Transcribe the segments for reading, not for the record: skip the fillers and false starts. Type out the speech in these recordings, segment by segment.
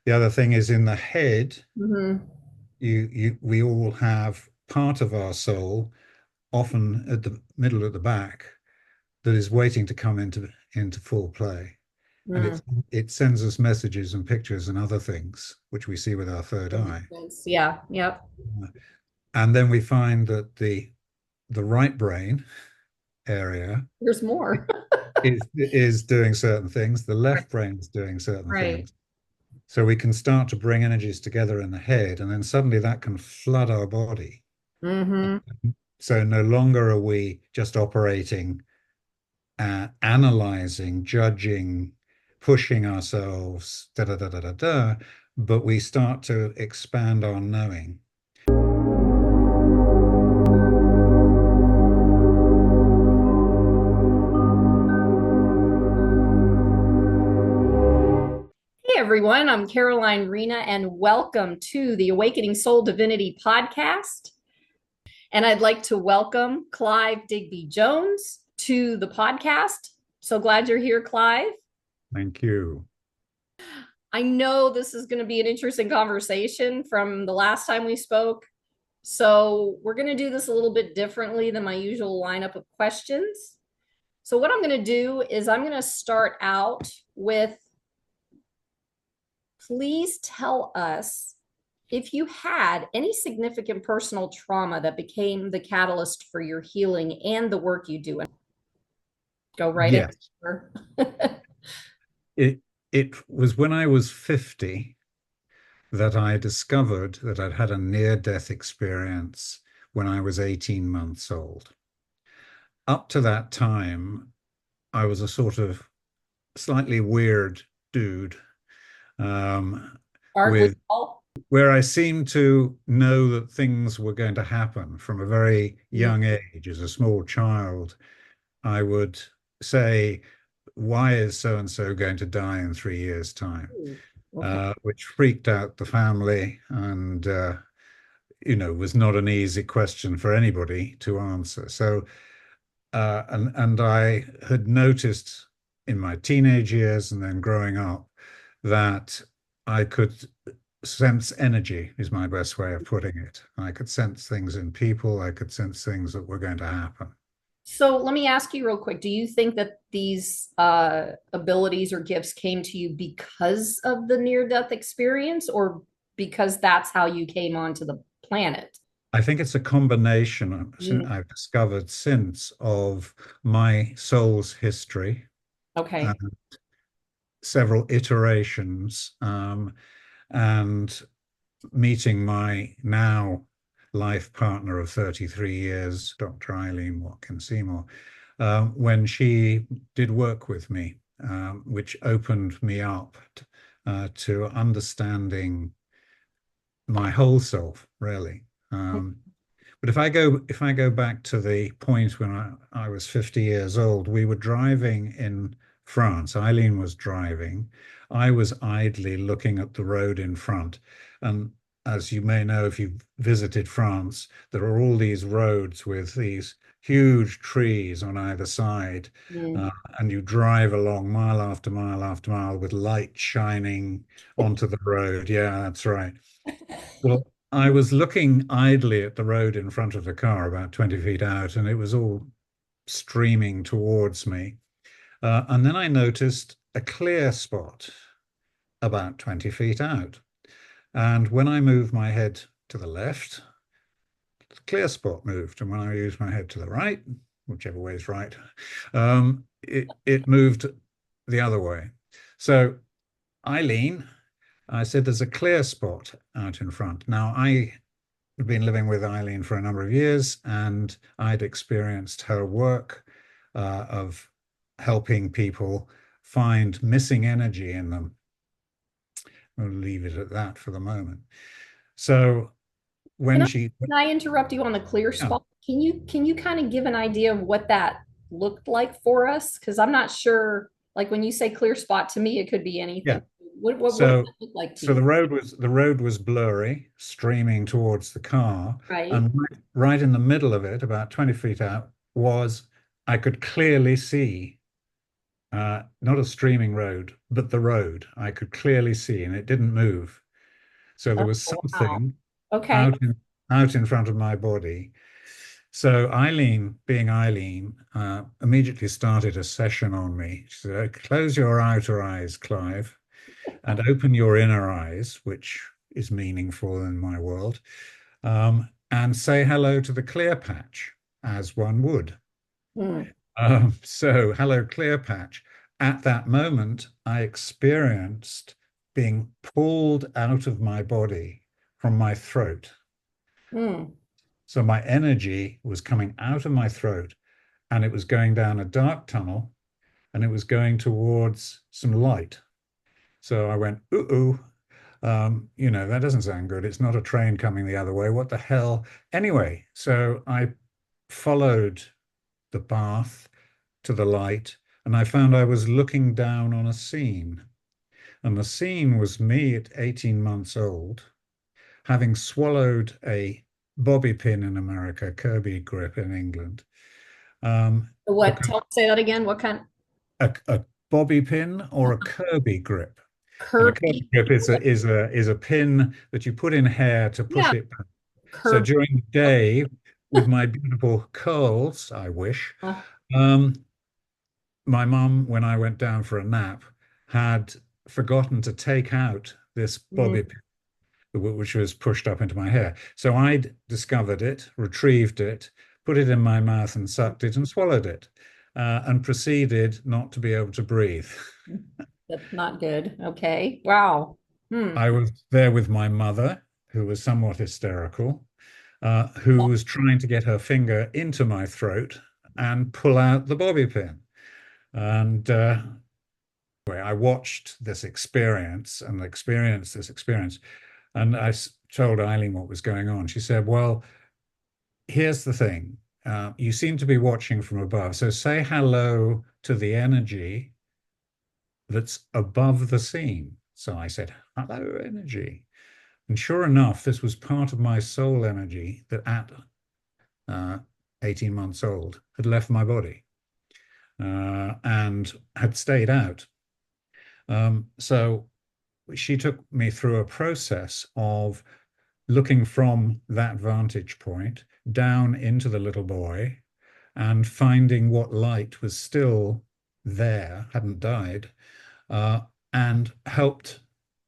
The other thing is in the head, Hmm. we all have part of our soul, often at the middle at the back, that is waiting to come into full play. And Mm. it sends us messages and pictures and other things, which we see with our third That makes eye. sense. Yeah. Yep. And then we find that the right brain area There's more. is doing certain things, the left brain is doing certain Right. things. So we can start to bring energies together in the head, and then suddenly that can flood our body. Hmm. So no longer are we just operating, analyzing, judging, pushing ourselves, da da da da da da, but we start to expand our knowing. Hey everyone, I'm Rena, and welcome to the Awakening Soul Divinity podcast. And I'd like to welcome Clive Digby-Jones to the podcast. So glad you're here, Clive. Thank you. I know this is going to be an interesting conversation from the last time we spoke. So we're going to do this a little bit differently than my usual lineup of questions. So what I'm going to do is I'm going to start out with, please tell us if you had any significant personal trauma that became the catalyst for your healing and the work you do. And go right in. Yes. It it was when I was 50 that I discovered that I'd had a near-death experience when I was 18 months old. Up to that time, I was a sort of slightly weird dude, um, Aren't we with all? where I seemed to know that things were going to happen from a very young age. As a small child, I would say, "Why is so and so going to die in 3 years' time?" Okay. Which freaked out the family and was not an easy question for anybody to answer. So, and I had noticed in my teenage years and then growing up that I could sense energy, is my best way of putting it. I could sense things in people. I could sense things that were going to happen. So let me ask you real quick. Do you think that these abilities or gifts came to you because of the near-death experience or because that's how you came onto the planet? I think it's a combination Mm. I've discovered since of my soul's history, Okay. several iterations, and meeting my now life partner of 33 years, Dr. Eileen Watkins Seymour, when she did work with me, which opened me up to understanding my whole self, really. But if I go back to the point when I was 50 years old, we were driving in France. Eileen was driving. I was idly looking at the road in front. And as you may know, if you've visited France, there are all these roads with these huge trees on either side. Mm. Uh, and you drive along mile after mile after mile with light shining onto the road. Yeah, that's right. Well, I was looking idly at the road in front of the car about 20 feet out, and it was all streaming towards me. And then I noticed a clear spot about 20 feet out. And when I moved my head to the left, the clear spot moved. And when I used my head to the right, whichever way is right, it moved the other way. So Eileen, I said, there's a clear spot out in front. Now, I had been living with Eileen for a number of years, and I'd experienced her work of helping people find missing energy in them. We'll leave it at that for the moment. So Can when I, she, can I interrupt you on the clear yeah, spot? Can you kind of give an idea of what that looked like for us? Because I'm not sure. Like when you say clear spot, to me it could be yeah. anything. What does So that look like to so you? the road was blurry, streaming towards the car, Right. and right in the middle of it, about 20 feet out, was I could clearly see not a streaming road, but the road I could clearly see, and it didn't move. So there Oh, was wow. something Okay. out in front of my body. So Eileen, being Eileen, immediately started a session on me. She said, "Close your outer eyes, Clive, and open your inner eyes," which is meaningful in my world, and say hello to the clear patch, as one would. Hmm. So, hello, clear patch. At that moment, I experienced being pulled out of my body from my throat. Hmm. So, my energy was coming out of my throat and it was going down a dark tunnel and it was going towards some light. So, I went, ooh, ooh. That doesn't sound good. It's not a train coming the other way. What the hell? Anyway, so I followed the path to the light, and I found I was looking down on a scene. And the scene was me at 18 months old, having swallowed a bobby pin in America, Kirby grip in England. What? Because Say that again. What kind? a bobby pin or a Kirby grip. And a Kirby Kirby. grip is a pin that you put in hair to Yeah. push it back. So Kirby. during the day, with my beautiful curls, I wish, Uh, um, my mum, when I went down for a nap, had forgotten to take out this mm, bobby pin, which was pushed up into my hair. So I'd discovered it, retrieved it, put it in my mouth and sucked it and swallowed it, and proceeded not to be able to breathe. that's not good. Okay. Wow. Hmm. I was there with my mother, who was somewhat hysterical, who was trying to get her finger into my throat and pull out the bobby pin. And I watched this experience and experienced this experience. And told Eileen what was going on. She said, "Well, here's the thing. You seem to be watching from above. So say hello to the energy that's above the scene." So I said, "Hello, energy." And sure enough, this was part of my soul energy that at uh, 18 months old had left my body and had stayed out. So she took me through a process of looking from that vantage point down into the little boy and finding what light was still there, hadn't died, uh, and helped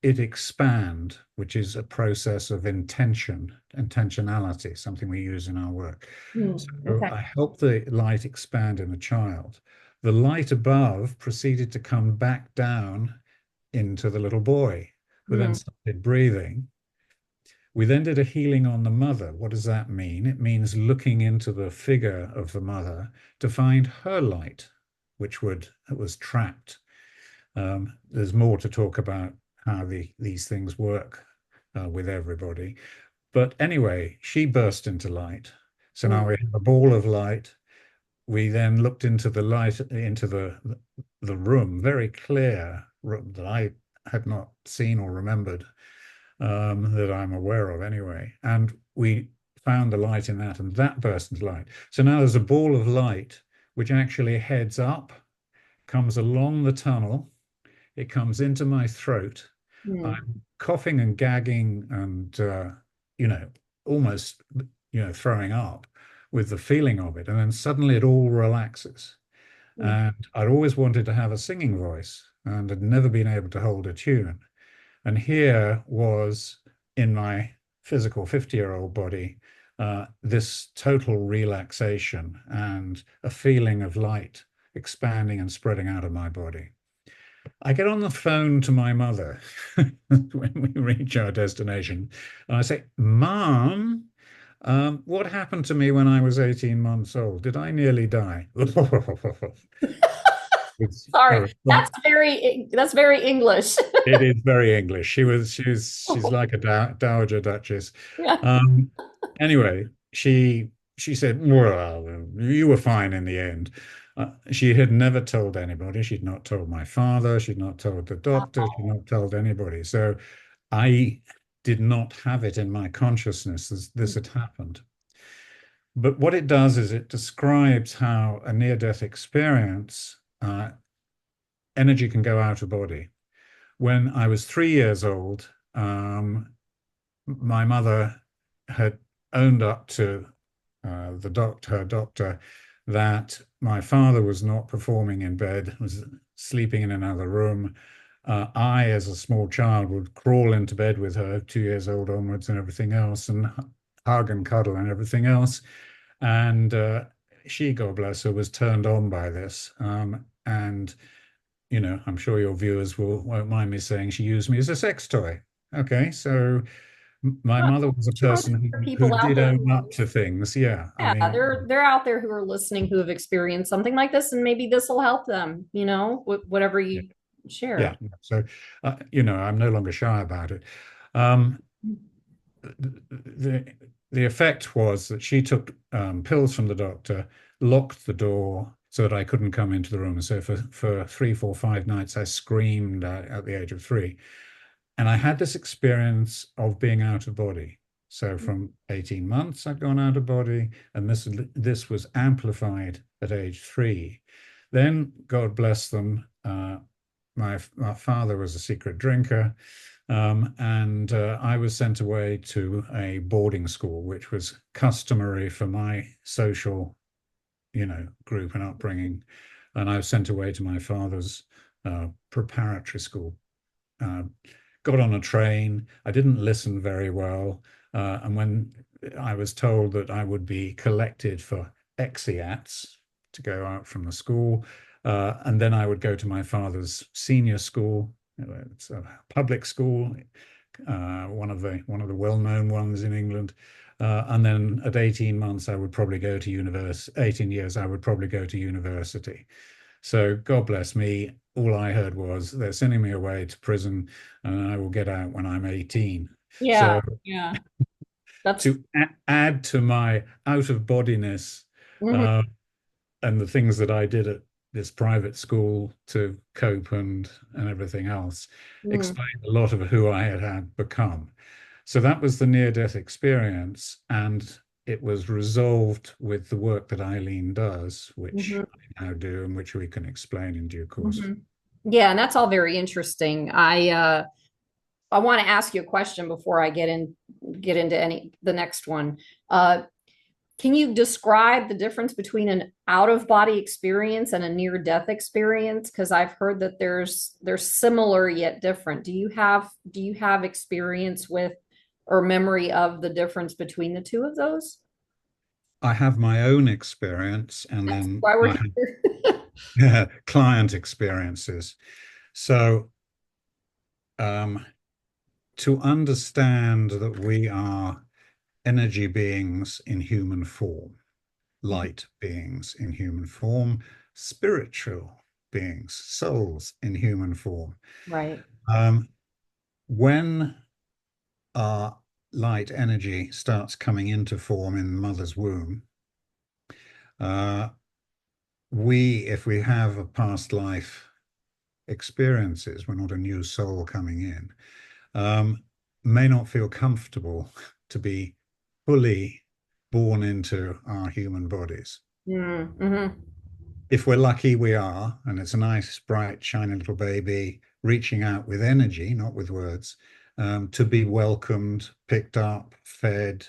it expand, which is a process of intentionality, something we use in our work. Hmm. So Okay. I helped the light expand in the child. The light above proceeded to come back down into the little boy, who then Hmm. started breathing. We then did a healing on the mother. What does that mean? It means looking into the figure of the mother to find her light, which was trapped. There's more to talk about how these things work with everybody. But anyway, she burst into light. So Hmm. now we have a ball of light. We then looked into the light, into the room, very clear room that I had not seen or remembered, that I'm aware of anyway. And we found the light in that, and that burst into light. So now there's a ball of light which actually heads up, comes along the tunnel, it comes into my throat. Hmm. I'm coughing and gagging and, you know, almost, throwing up with the feeling of it. And then suddenly it all relaxes. Hmm. And I'd always wanted to have a singing voice and had never been able to hold a tune. And here was in my physical 50-year-old body, this total relaxation and a feeling of light expanding and spreading out of my body. I get on the phone to my mother when we reach our destination, and I say, "Mom, what happened to me when I was 18 months old? Did I nearly die?" It's a Sorry. response. That's very English. It is very English. She's like a dowager duchess. Yeah. Um, anyway, she said, "Well, you were fine in the end." She had never told anybody. She'd not told my father. She'd not told the doctor. She'd not told anybody. So I did not have it in my consciousness as this had happened. But what it does is it describes how a near-death experience energy can go out of body. When I was 3 years old, my mother had owned up to her doctor, that my father was not performing in bed, was sleeping in another room. I, as a small child, would crawl into bed with her, 2 years old onwards, and everything else, and hug and cuddle and everything else. And she, God bless her, was turned on by this. And I'm sure your viewers won't mind me saying she used me as a sex toy. Okay, so my Well, mother was a sure, person there are who people out did there own up to things. Yeah, I yeah, mean, they're out there who are listening who have experienced something like this, and maybe this will help them, whatever yeah, you yeah. share. So, I'm no longer shy about it. Um, the the effect was that she took pills from the doctor, locked the door so that I couldn't come into the room. And so for 3, 4, 5 nights, I screamed at the age of 3. And I had this experience of being out of body. So from 18 months, I'd gone out of body, and this was amplified at age 3. Then, God bless them, my father was a secret drinker, and I was sent away to a boarding school, which was customary for my social, group and upbringing. And I was sent away to my father's preparatory school. Uh, Got on a train. I didn't listen very well. And when I was told that I would be collected for exeats to go out from the school, and then I would go to my father's senior school. It's a public school, one of the well-known ones in England. And then at 18 months, I would probably go to university. 18 years, I would probably go to university. So God bless me. All I heard was they're sending me away to prison, and I will get out when I'm 18. Yeah, So yeah. That's to add to my out of bodiness, mhm, uh, and the things that I did at this private school to cope and everything else, mhm, explained a lot of who I had become. So that was the near-death experience, and it was resolved with the work that Eileen does, which mhm, I now do, and which we can explain in due course. mhm. Yeah, and that's all very interesting. I want to ask you a question before I get into any the next one. Uh, Can you describe the difference between an out of body experience and a near death experience? Because I've heard that they're similar yet different. Do you have experience with or memory of the difference between the two of those? I have my own experience, and That's then why we're I here. have client experiences. So, um, to understand that we are energy beings in human form, light beings in human form, spiritual beings, souls in human form. Right. Um, when our light energy starts coming into form in mother's womb, uh, if we have a past life experiences, we're not a new soul coming in, um, may not feel comfortable to be fully born into our human bodies. Mm-hmm. If we're lucky, we are, and it's a nice, bright, shiny little baby reaching out with energy, not with words, to be welcomed, picked up, fed,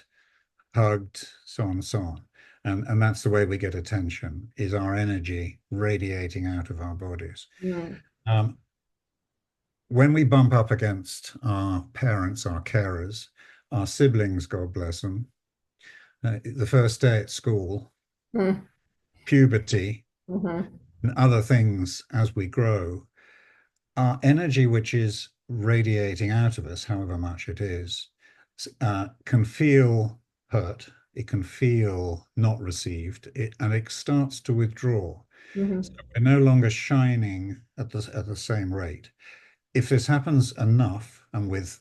hugged, so on and so on. And that's the way we get attention, is our energy radiating out of our bodies. Mm-hmm. Um, when we bump up against our parents, our carers, our siblings, God bless them, the first day at school, puberty, Mm-hmm. and other things as we grow, our energy, which is radiating out of us, however much it is, can feel hurt. It can feel not received, and it starts to withdraw. So Mm-hmm. we're no longer shining at the same rate. If this happens enough, and with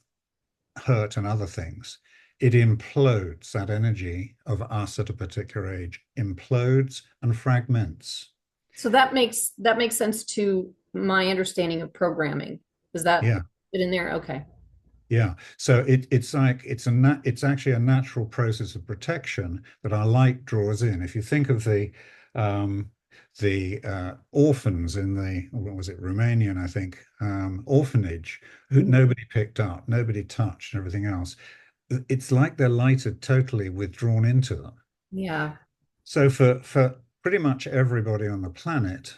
hurt and other things, it implodes. That energy of us at a particular age implodes and fragments. So that makes sense to my understanding of programming. Is that Yeah, it in there? Okay. yeah. So it's like it's actually a natural process of protection that our light draws in. If you think of the the orphans in the, what was it, Romanian, I think, orphanage, who nobody picked up, nobody touched, and everything else. It's like they're lighted totally withdrawn into them. Yeah. So for pretty much everybody on the planet,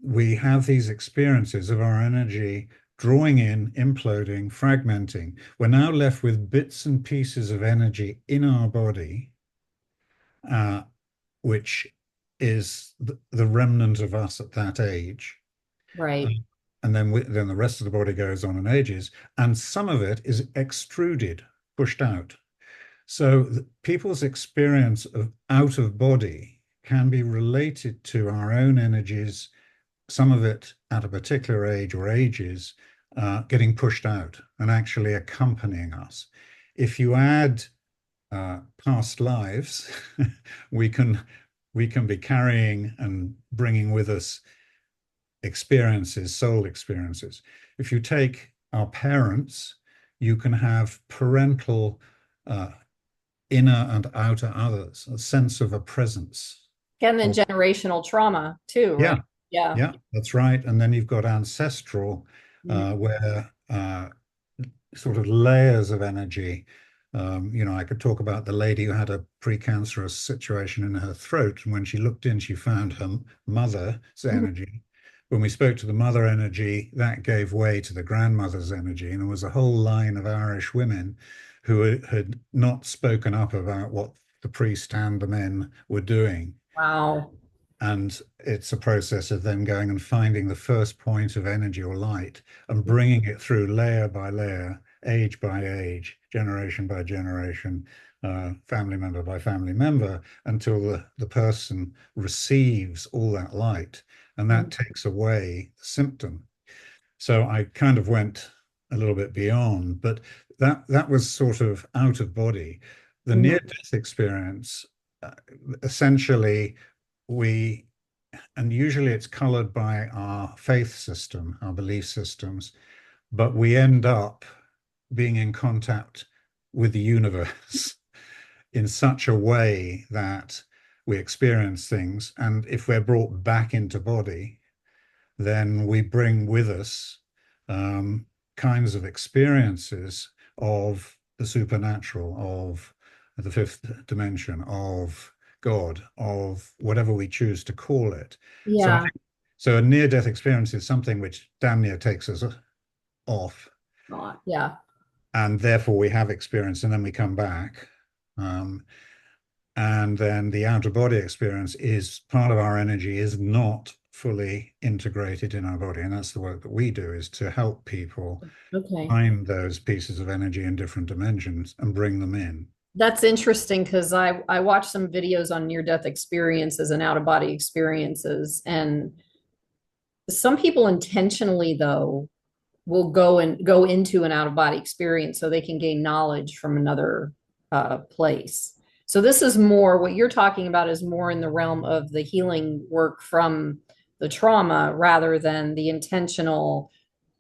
we have these experiences of our energy drawing in, imploding, fragmenting. We're now left with bits and pieces of energy in our body, uh, which is the remnant of us at that age. Right. Um, and then the rest of the body goes on and ages, and some of it is extruded, pushed out. So people's experience of out of body can be related to our own energies, some of it at a particular age or ages, getting pushed out and actually accompanying us. If you add past lives, we can we can be carrying and bringing with us experiences, soul experiences. If you take our parents, you can have parental uh, inner and outer others, a sense of a presence. And then Of, generational trauma too, right? yeah, Yeah. yeah, that's right. And then you've got ancestral, Mm. where sort of layers of energy. I could talk about the lady who had a precancerous situation in her throat, and when she looked in, she found her mother's energy. When we spoke to the mother energy, that gave way to the grandmother's energy, and there was a whole line of Irish women who had not spoken up about what the priest and the men were doing. Wow. And it's a process of them going and finding the first point of energy or light and bringing it through layer by layer, age by age, generation by generation, family member by family member, until the person receives all that light. And that takes away the symptom. So I kind of went a little bit beyond, but that was sort of out of body. The Mhm. near-death experience, uh, essentially, we and usually it's colored by our faith system, our belief systems, but we end up being in contact with the universe in such a way that we experience things. And if we're brought back into body, then we bring with us um, kinds of experiences of the supernatural, of the fifth dimension, of God, of whatever we choose to call it. So I Yeah. think so a near-death experience is something which damn near takes us off, Yeah. and therefore we have experience, and then we come back. Um, and then the outer body experience is part of our energy is not fully integrated in our body, and that's the work that we do, is to help people Okay. find those pieces of energy in different dimensions and bring them in. That's interesting because I watched some videos on near death experiences and out of body experiences, and some people intentionally though will go into an out of body experience so they can gain knowledge from another place. So this is more what you're talking about is more in the realm of the healing work from the trauma rather than the intentional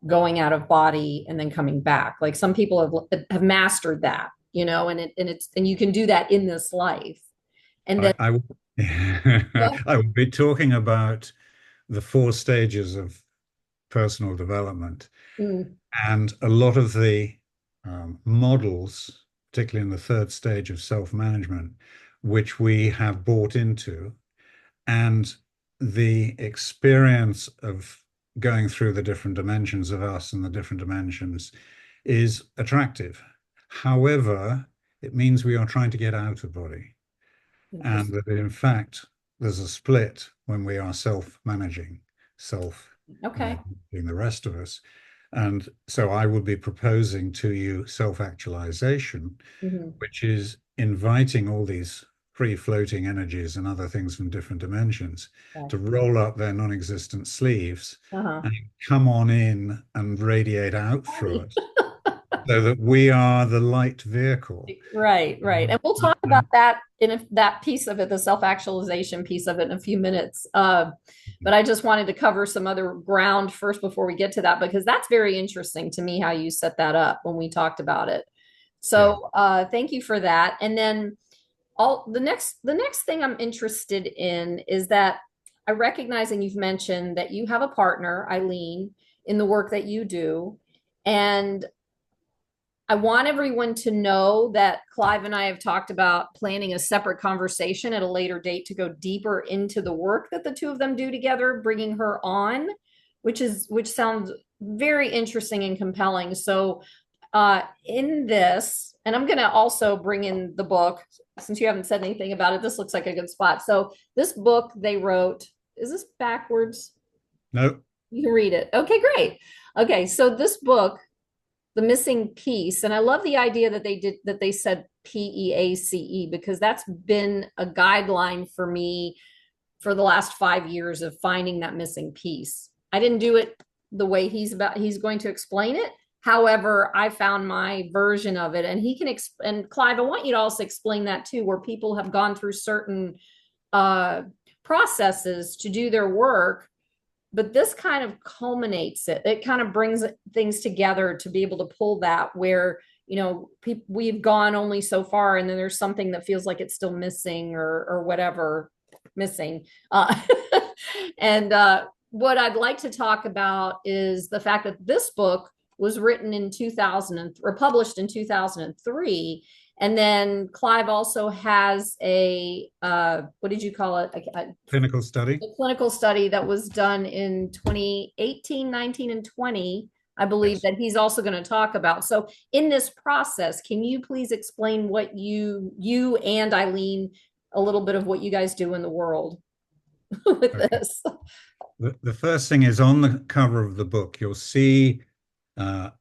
going out of body and then coming back. Like some people have mastered that, and you can do that in this life. And then I I will be talking about the four stages of personal development. mm, And a lot of the models, particularly in the third stage of self-management, which we have bought into, and the experience of going through the different dimensions of us and the different dimensions is attractive. However, it means we are trying to get out of body, and interesting. that in fact there's a split when we are self-managing, self Okay. doing the rest of us. And so I would be proposing to you self-actualization, Mhm. which is inviting all these free floating energies and other things from different dimensions Okay. to roll up their non-existent sleeves Uh-huh. and come on in and radiate out through Right. us so that we are the light vehicle. Right, right. And we'll talk about that that piece of it, the self-actualization piece of it in a few minutes. But I just wanted to cover some other ground first before we get to that, because that's very interesting to me how you set that up when we talked about it. Yeah. So thank you for that. And then the next thing I'm interested in is that I recognize, and you've mentioned that you have a partner, Eileen, in the work that you do. And I want everyone to know that Clive and I have talked about planning a separate conversation at a later date to go deeper into the work that the two of them do together, bringing her on, which sounds very interesting and compelling. So, in this, and I'm going to also bring in the book since you haven't said anything about it. This looks like a good spot. So, this book they wrote, is this backwards? No. You can read it. Okay, great. Okay, so this book, The Missing Piece, and I love the idea that they said PEACE, because that's been a guideline for me for the last 5 years of finding that missing piece. I didn't do it the way he's going to explain it. However, I found my version of it, and he can and Clive, I want you to also explain that too, where people have gone through certain uh processes to do their work, but this kind of culminates it. It kind of brings things together to be able to pull that where, we've gone only so far, and then there's something that feels like it's still missing, or whatever missing. And what I'd like to talk about is the fact that this book was written in 2000 or published in 2003. And then Clive also has a, what did you call it? Clinical study. A clinical study that was done in 2018, 19, and 20, I believe, Yes. that he's also going to talk about. So in this process, can you please explain what you and Eileen, a little bit of what you guys do in the world with Okay. this? The first thing is on the cover of the book, you'll see uh,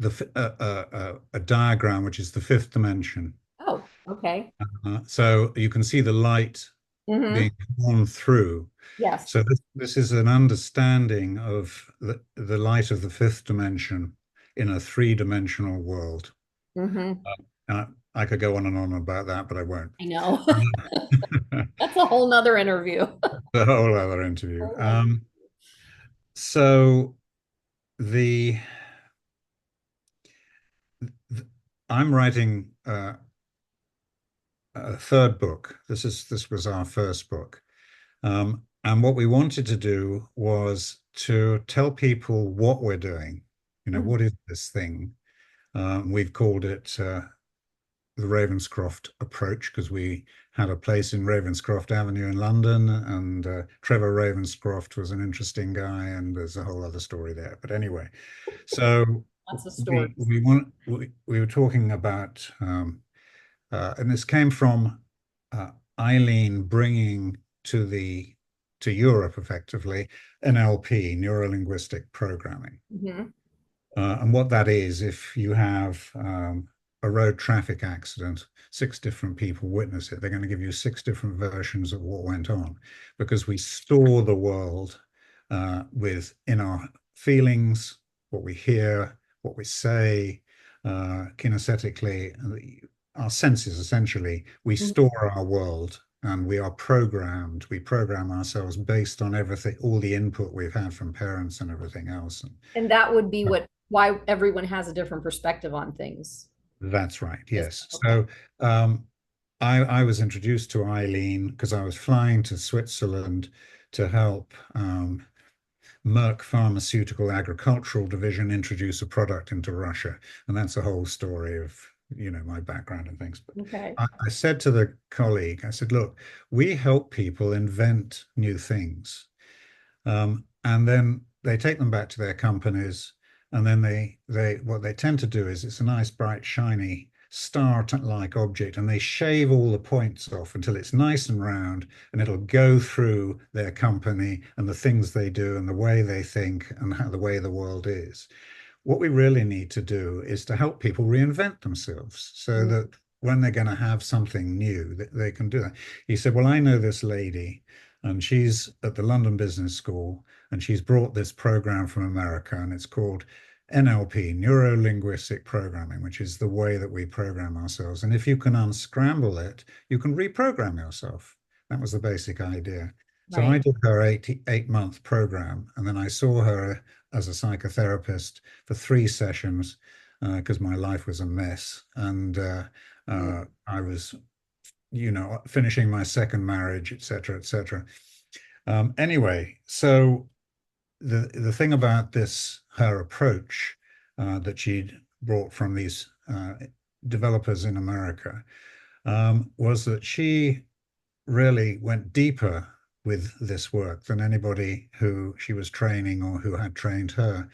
a diagram, which is the fifth dimension. Oh, okay. So you can see the light Mm-hmm. being drawn through. Yes. So this is an understanding of the light of the fifth dimension in a three-dimensional world. Mm-hmm. I could go on and on about that, but I won't. I know. That's a whole nother interview. The whole other interview. Whole other- So the, th I'm writing a third book. This was our first book. And what we wanted to do was to tell people what we're doing. Mhm. What is this thing? We've called it the Ravenscroft approach because we had a place in Ravenscroft Avenue in London, and Trevor Ravenscroft was an interesting guy, and there's a whole other story there. But anyway, so Lots of we stories. we want we were talking about, and this came from Eileen bringing to Europe effectively NLP, neuro linguistic programming. Mhm. And what that is, if you have a road traffic accident, six different people witness it, they're going to give you six different versions of what went on, because we store the world in our feelings, what we hear, what we say, kinesthetically, our senses essentially. We Mhm. store our world, and we are programmed. We program ourselves based on everything, all the input we've had from parents and everything else. And that would be why everyone has a different perspective on things. That's right. Yes. Yes. Okay. So um, I was introduced to Eileen because I was flying to Switzerland to help Merck Pharmaceutical Agricultural Division introduce a product into Russia. And that's a whole story of, my background and things. But Okay. I said to the colleague, I said, look, we help people invent new things. And then they take them back to their companies, and then they what they tend to do is it's a nice, bright, shiny star-like object, and they shave all the points off until it's nice and round, and it'll go through their company and the things they do and the way they think and how the way the world is. What we really need to do is to help people reinvent themselves so Mhm. that when they're going to have something new, they can do that. He said, well, I know this lady, and she's at the London Business School, and she's brought this program from America, and it's called NLP, Neuro Linguistic Programming, which is the way that we program ourselves. And if you can unscramble it, you can reprogram yourself. That was the basic idea. So I Right. did her 8-month program, and then I saw her as a psychotherapist for 3 sessions because my life was a mess. And I was, finishing my second marriage, et cetera, et cetera. Anyway, so the thing about this her approach that she'd brought from these developers in America was that she really went deeper with this work than anybody who she was training or who had trained her.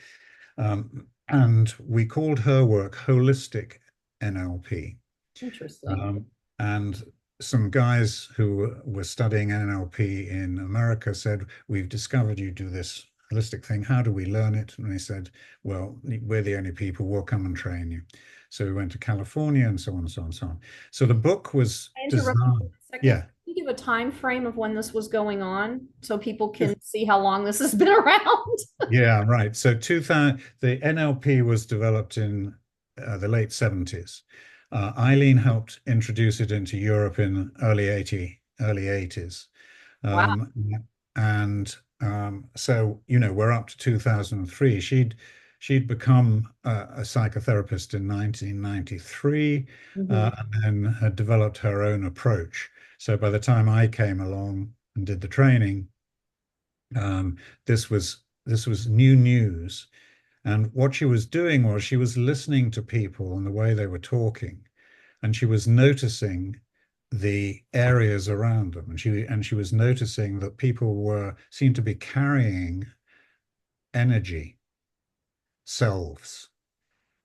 And we called her work holistic NLP. Interesting. Um, and some guys who were studying NLP in America said, "We've discovered you do this holistic thing. How do we learn it?" And they said, "Well, we're the only people. We'll come and train you." So we went to California and so on and so on and so on. So the book was I interrupt you for designed. a second. Yeah, Can you give a time frame of when this was going on so people can see how long this has been around? yeah, right. So 2000, the NLP was developed in the late 70s. Eileen helped introduce it into Europe in early 80s. Wow. Um, and so, you know, we're up to 2003. She'd become a psychotherapist in 1993, Hmm. and then had developed her own approach. So by the time I came along and did the training, um, this was new news. And what she was doing was she was listening to people and the way they were talking, and she was noticing the areas around them, and she was noticing that people were seemed to be carrying energy selves.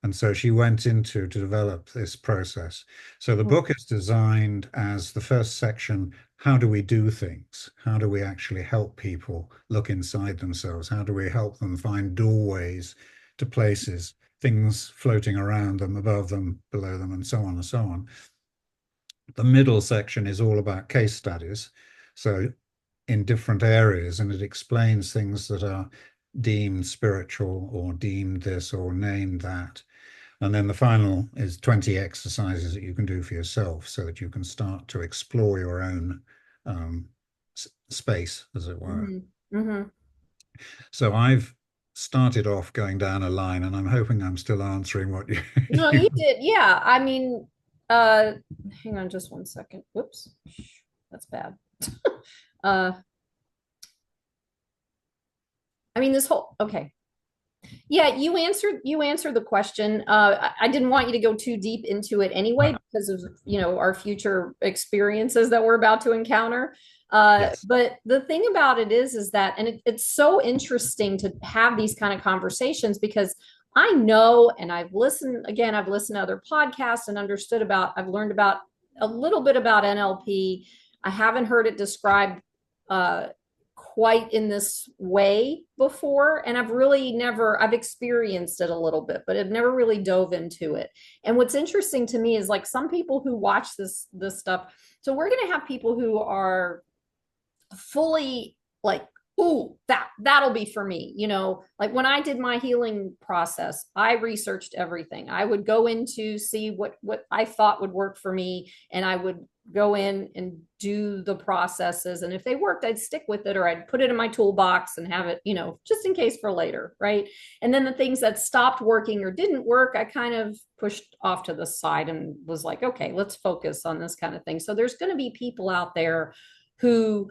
And so she went into to develop this process. So the book is designed as the first section, how do we do things? How do we actually help people look inside themselves? How do we help them find doorways to places, things floating around them, above them, below them, and so on and so on. The middle section is all about case studies. So in different areas, and it explains things that are deemed spiritual or deemed this or named that. And then the final is 20 exercises that you can do for yourself so that you can start to explore your own um, space, as it were. Hmm. Hmm. So I've started off going down a line, and I'm hoping I'm still answering what you, No, you you did. Yeah. I mean, uh, hang on just one second. Whoops. That's bad. Uh, I mean, this whole, okay. Yeah, you answered the question. I didn't want you to go too deep into it anyway because of our future experiences that we're about to encounter. yes. But the thing about it is that, and it's so interesting to have these kind of conversations because I know, and I've listened to other podcasts and I've learned about a little bit about NLP. I haven't heard it described uh, quite in this way before, and I've experienced it a little bit, but I've never really dove into it. And what's interesting to me is like some people who watch this stuff, so we're going to have people who are fully like, ooh, that'll be for me. Like when I did my healing process, I researched everything. I would go in to see what I thought would work for me, and I would go in and do the processes, and if they worked, I'd stick with it, or I'd put it in my toolbox and have it, just in case for later, right? And then the things that stopped working or didn't work, I kind of pushed off to the side and was like, okay, let's focus on this kind of thing. So there's going to be people out there who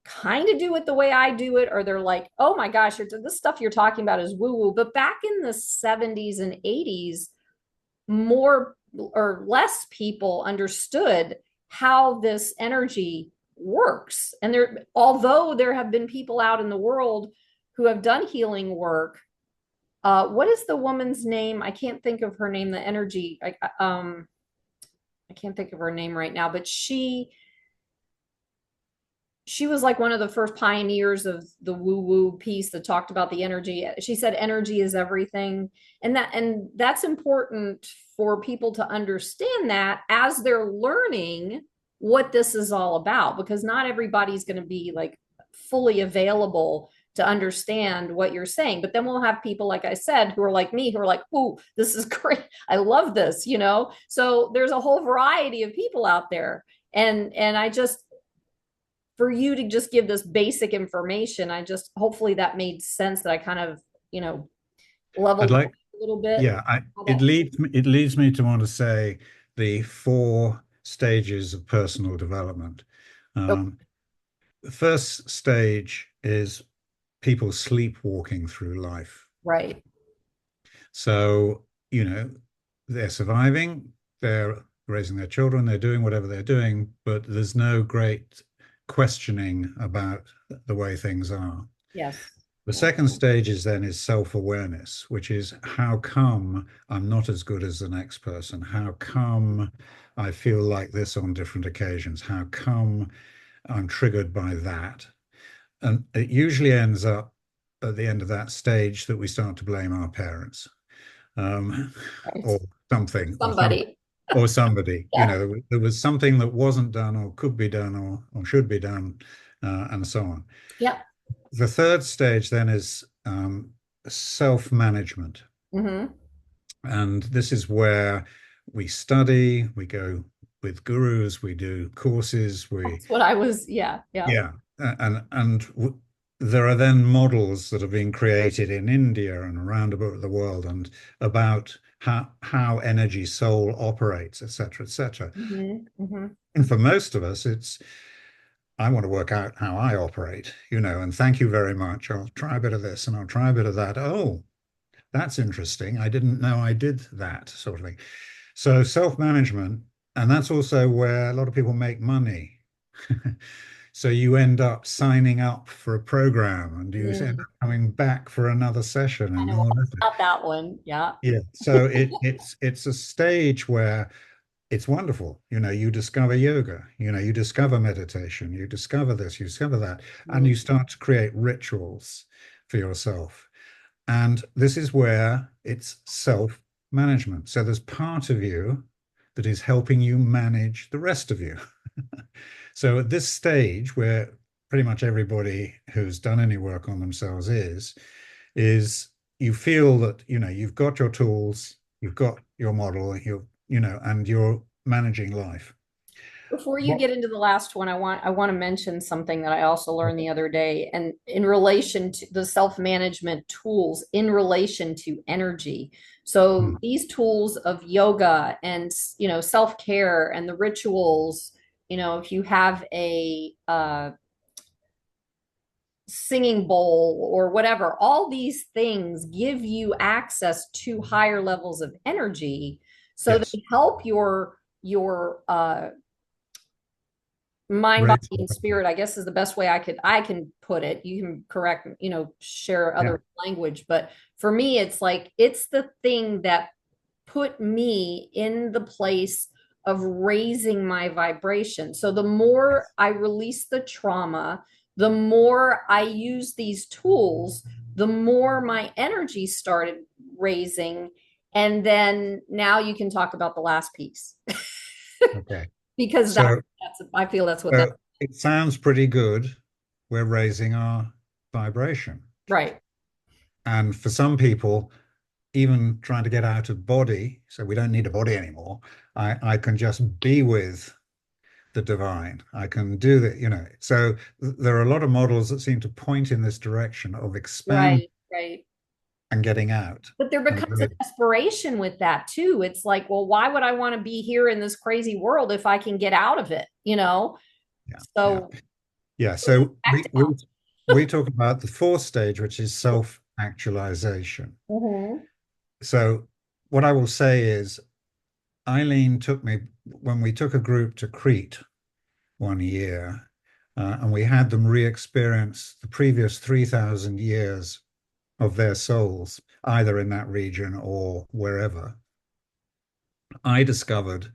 kind of do it the way I do it, or they're like, oh my gosh, this stuff you're talking about is woo woo. But back in the 70s and 80s, more or less people understood how this energy works. And although there have been people out in the world who have done healing work, what is the woman's name? I can't think of her name, the energy. I can't think of her name right now, but she was like one of the first pioneers of the woo woo piece that talked about the energy. She said energy is everything. And that's important for people to understand that as they're learning what this is all about, because not everybody's going to be like fully available to understand what you're saying. But then we'll have people, like I said, who are like me, who are like, ooh, this is great. I love this. So there's a whole variety of people out there. And I just, for you to just give this basic information, I just hopefully that made sense, that I kind of, I'd leveled like, a little bit. yeah, it leads me to want to say the four stages of personal development. Okay. Um, the first stage is people sleepwalking through life. Right. So, they're surviving, they're raising their children, they're doing whatever they're doing, but there's no great questioning about the way things are. Yes. The Yeah. second stage is self-awareness, which is how come I'm not as good as the next person? How come I feel like this on different occasions? How come I'm triggered by that? And it usually ends up at the end of that stage that we start to blame our parents, um, Right. or something, Somebody. or somebody. Yeah. There was something that wasn't done, or could be done, or should be done, and so on. Yep. The third stage then is self-management. Mm-hmm. And this is where we study, we go with gurus, we do courses, That's what I was. Yeah. Yeah. yeah, there are then models that have been created in India and around about the world and about how energy soul operates, etc., etc. Mm-hmm. Mm-hmm. And for most of us, it's I want to work out how I operate, and thank you very much. I'll try a bit of this and I'll try a bit of that. Oh, that's interesting. I didn't know I did that sort of thing. So self-management, and that's also where a lot of people make money. So you end up signing up for a program and you end Mm. up coming back for another session I and know all all that. about that one. Yeah. Yeah. So it's a stage where it's wonderful. You discover yoga, you discover meditation, you discover this, you discover that, and Mm. you start to create rituals for yourself. And this is where it's self-management. So there's part of you that is helping you manage the rest of you. So at this stage, where pretty much everybody who's done any work on themselves is you feel that, you've got your tools, you've got your model, and you're managing life. Before you What? get into the last one, I want to mention something that I also learned the other day, and in relation to the self-management tools in relation to energy. Hmm. So these tools of yoga and self-care and the rituals, if you have a singing bowl or whatever, all these things give you access to higher levels of energy. So Yes. they help your mind, body, Raise and awareness. spirit, I guess is the best way I can put it. You can correct, share Yeah. other language, but for me, it's like it's the thing that put me in the place of raising my vibration. So the more Yes. I release the trauma, the more I use these tools, the more my energy started raising. And then now you can talk about the last piece Okay. because So, I feel that's what that. so it sounds pretty good. We're raising our vibration. Right. And for some people, even trying to get out of body, so we don't need a body anymore, I can just be with the divine. I can do that. So there are a lot of models that seem to point in this direction of expand Right. Right. and getting out. But there And becomes a desperation with that too. It's like, well, why would I want to be here in this crazy world if I can get out of it? yeah, yeah, So yeah. So act out. we talk about the fourth stage, which is self-actualization. Mhm. So what I will say is Eileen took me when we took a group to Crete one year, and we had them re-experience the previous 3,000 years of their souls, either in that region or wherever. I discovered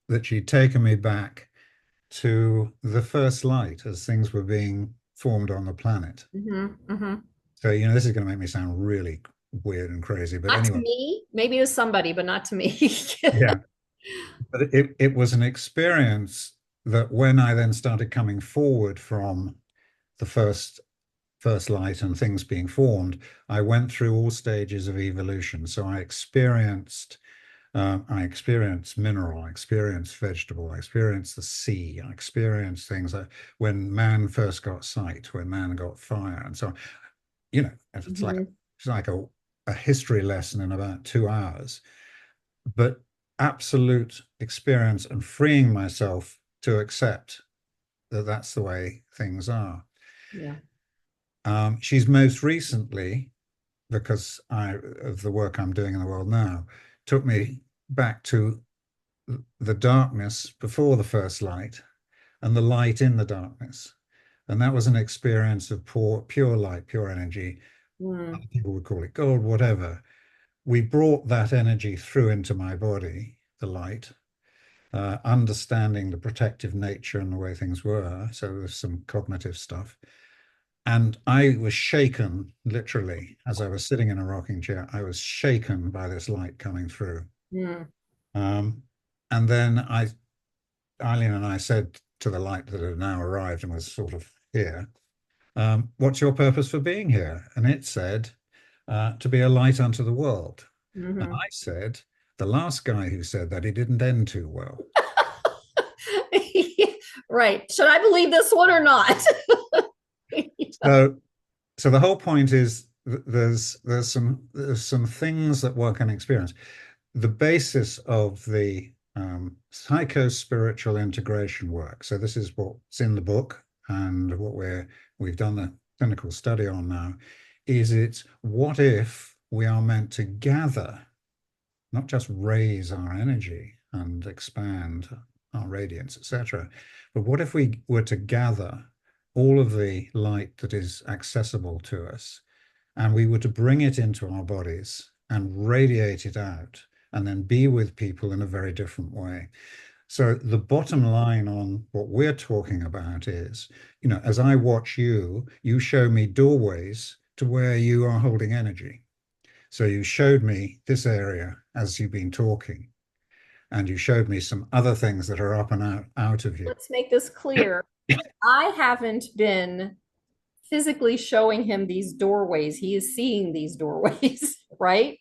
that she'd taken me back to the first light as things were being formed on the planet. Mhm. Mhm. So, this is going to make me sound really weird and crazy, but Not to anyway, me, maybe to somebody, but not to me. yeah. But it was an experience that when I then started coming forward from the first light and things being formed, I went through all stages of evolution. So I experienced mineral, I experienced vegetable, I experienced the sea, I experienced things like when man first got sight, when man got fire, and so on. It's like Mhm. a history lesson in about 2 hours, but absolute experience and freeing myself to accept that that's the way things are. Yeah. She's most recently, because of the work I'm doing in the world now, took me back to the darkness before the first light and the light in the darkness. And that was an experience of pure light, pure energy. Mm, Other people would call it gold, whatever. We brought that energy through into my body, the light, understanding the protective nature and the way things were. So there's some cognitive stuff. And I was shaken, literally, as I was sitting in a rocking chair. I was shaken by this light coming through. mm. Um, and then Eileen and I said to the light that had now arrived and was sort of here, what's your purpose for being here? And it said, to be a light unto the world. And Hmm. I said, the last guy who said that, he didn't end too well. Right. Should I believe this one or not? So, so the whole point is there's some things that one can experience. The basis of the psycho-spiritual integration work. So this is what's in the book and what we've done the clinical study on now, is it's what if we are meant to gather, not just raise our energy and expand our radiance, etc., but what if we were to gather all of the light that is accessible to us and we were to bring it into our bodies and radiate it out and then be with people in a very different way. So the bottom line on what we're talking about is, as I watch you, you show me doorways to where you are holding energy. So you showed me this area as you've been talking, and you showed me some other things that are up and out of you. Let's make this clear. I haven't been physically showing him these doorways. He is seeing these doorways, right?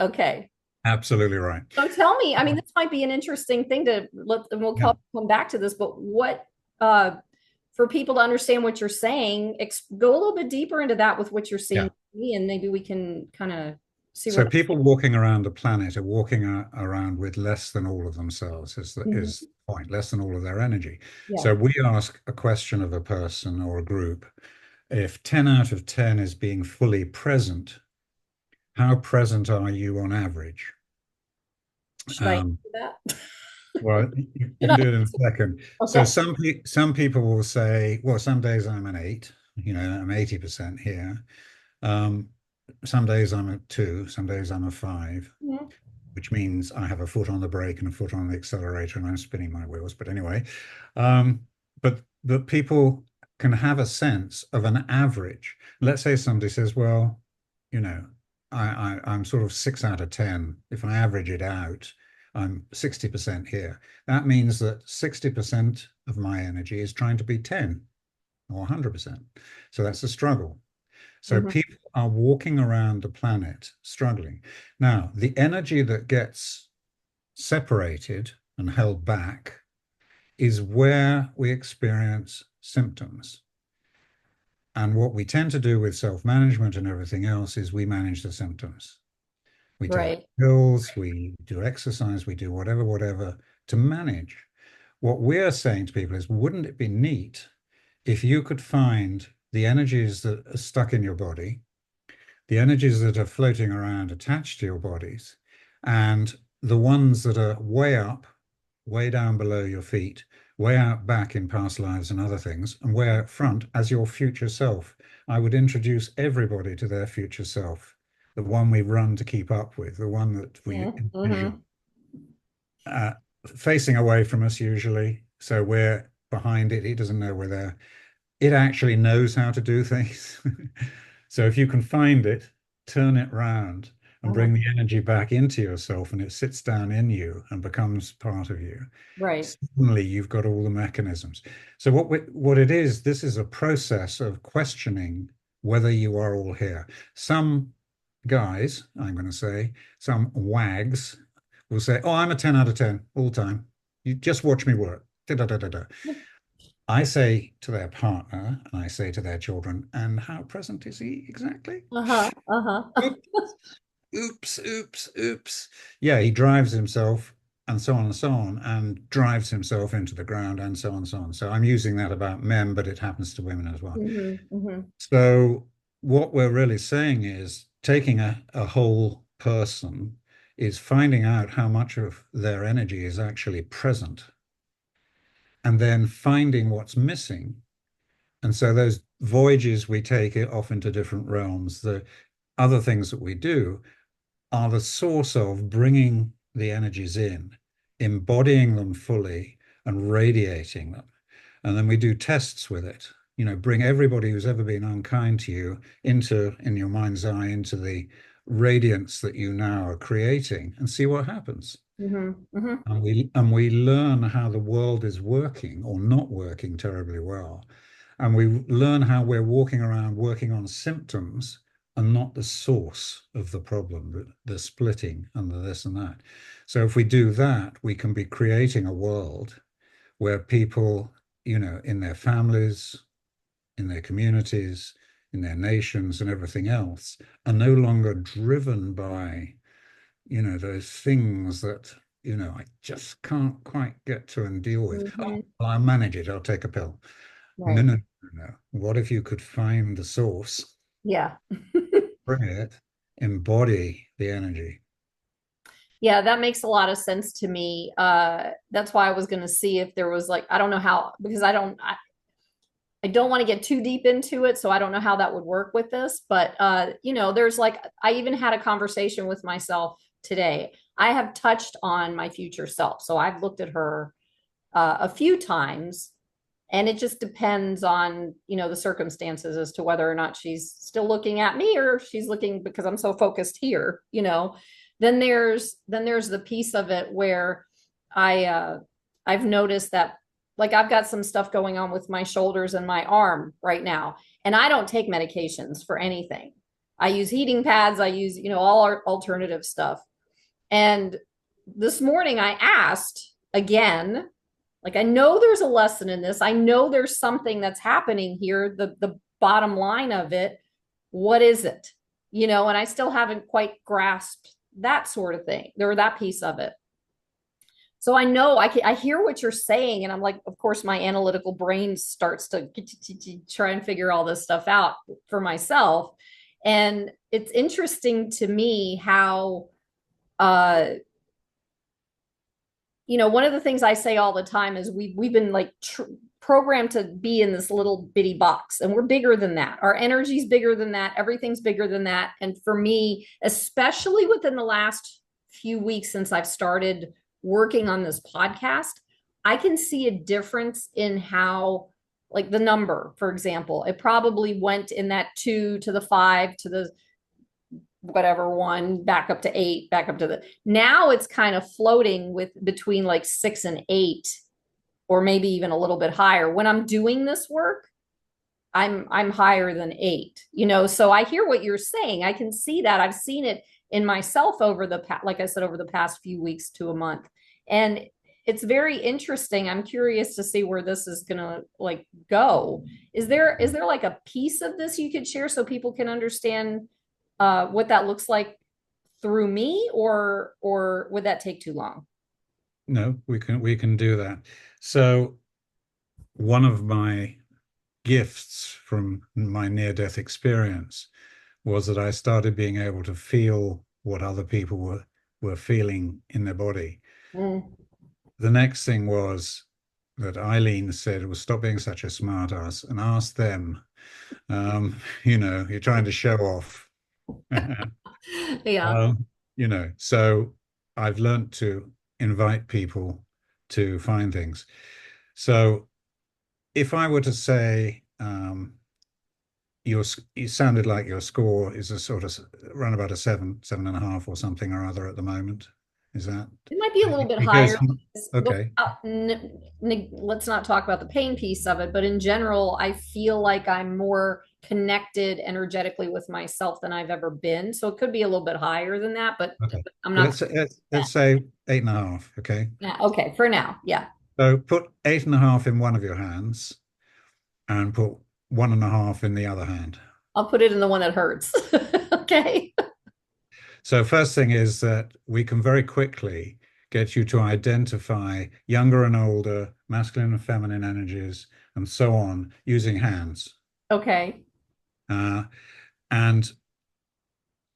Okay. Absolutely right. So tell me, I mean, this might be an interesting thing to let, and we'll Yeah. come back to this, but uh, for people to understand what you're saying, go a little bit deeper into that with what you're Yeah. seeing, and maybe we can kind of see where So that's people walking around the planet are walking around with less than all of themselves Mhm. is the point, less than all of their energy. Yeah, So we ask a question of a person or a group. If 10 out of 10 is being fully present, how present are you on average? should I Um, answer that? well, you Should can I? do it in a second. So Okay. some people will say, well, some days I'm an 8, I'm 80% here. Um, some days I'm a 2, some days I'm a 5, Mhm. which means I have a foot on the brake and a foot on the accelerator and I'm spinning my wheels. But anyway, um, but people can have a sense of an average. Let's say somebody says, well, you know, I'm sort of 6 out of 10. If I average it out, I'm 60% here. That means that 60% of my energy is trying to be 10 or 100%. So that's a struggle. So Mhm. people are walking around the planet struggling. Now, the energy that gets separated and held back is where we experience symptoms. And what we tend to do with self-management and everything else is we manage the symptoms. We take Right. pills, we do exercise, we do whatever to manage. What we're saying to people is, wouldn't it be neat if you could find the energies that are stuck in your body, the energies that are floating around attached to your bodies, and the ones that are way up, way down below your feet, way out back in past lives and other things, and way out front as your future self. I would introduce everybody to their future self, the one we run to keep up with, the one that we Mm-hmm. envision uh, facing away from us usually. So we're behind it. It doesn't know we're there. It actually knows how to do things. So if you can find it, turn it round and Uh-huh. bring the energy back into yourself and it sits down in you and becomes part of you. Right. Suddenly you've got all the mechanisms. So what it is, this is a process of questioning whether you are all here. Some guys, I'm going to say, some wags will say, oh, I'm a 10 out of 10 all the time. You just watch me work. Da, da, da, da, da. I say to their partner, and I say to their children, and how present is he exactly? Uh-huh. Uh-huh. Oops, oops, oops, oops. Yeah, he drives himself and so on and so on, and drives himself into the ground, and so on and so on. So I'm using that about men, but it happens to women as well. So what we're really saying is taking a whole person is finding out how much of their energy is actually present and then finding what's missing. And so those voyages we take it off into different realms, the other things that we do are the source of bringing the energies in, embodying them fully and radiating them. And then we do tests with it. You know, bring everybody who's ever been unkind to you into, in your mind's eye, into the radiance that you now are creating and see what happens. And we learn how the world is working or not working terribly well. And we learn how we're walking around working on symptoms and not the source of the problem, the splitting and the this and that. So if we do that, we can be creating a world where people, you know, in their families, in their communities, in their nations and everything else, are no longer driven by, you know, those things that, you know, I just can't quite get to and deal with. Oh, well, I'll manage it. I'll take a pill. No, Right. no, no, no. What if you could find the source, Yeah. bring it, embody the energy? Yeah, that makes a lot of sense to me. That's why I was going to see if there was like, I don't know how, because I don't want to get too deep into it, so I don't know how that would work with this. But there's like, I even had a conversation with myself today. I have touched on my future self, so I've looked at her a few times, and it just depends on the circumstances as to whether or not she's still looking at me or she's looking because I'm so focused here. Then there's the piece of it where I've noticed that, like, I've got some stuff going on with my shoulders and my arm right now, and I don't take medications for anything. I use heating pads, I use all our alternative stuff. And this morning I asked again, like, I know there's a lesson in this. I know there's something that's happening here. The bottom line of it, what is it? And I still haven't quite grasped that sort of thing, or that piece of it. So I know I hear what you're saying, and I'm like, of course, my analytical brain starts to try and figure all this stuff out for myself. And it's interesting to me how one of the things I say all the time is we've been like programmed to be in this little bitty box, and we're bigger than that. Our energy's bigger than that. Everything's bigger than that. And for me, especially within the last few weeks since I've started working on this podcast, I can see a difference in how, like, the number, for example, it probably went in that 2 to the 5 to the whatever one, back up to 8, back up to the, now it's kind of floating with between like 6 and 8, or maybe even a little bit higher. When I'm doing this work, I'm higher than 8. So I hear what you're saying. I can see that. I've seen it in myself over like I said, over the past few weeks to a month. And it's very interesting. I'm curious to see where this is gonna like go. Is there like a piece of this you could share so people can understand what that looks like through me, or would that take too long? No, we can do that. So one of my gifts from my near-death experience was that I started being able to feel what other people were feeling in their body. Mm. The next thing was that Eileen said was stop being such a smart ass and ask them. You're trying to show off. Yeah. Um, so I've learned to invite people to find things. So if I were to say, you sounded like your score is a sort of around about a 7.5 or something or other at the moment. Is that It might be a little bit because higher. okay, Let's not talk about the pain piece of it, but in general, I feel like I'm more connected energetically with myself than I've ever been. So it could be a little bit higher than that, but okay. I'm not. Let's say 8.5. Okay. Yeah, okay, for now. Yeah. So put 8.5 in one of your hands and put 1.5 in the other hand. I'll put it in the one that hurts. Okay. So first thing is that we can very quickly gets you to identify younger and older, masculine and feminine energies, and so on, using hands. Okay. Uh, and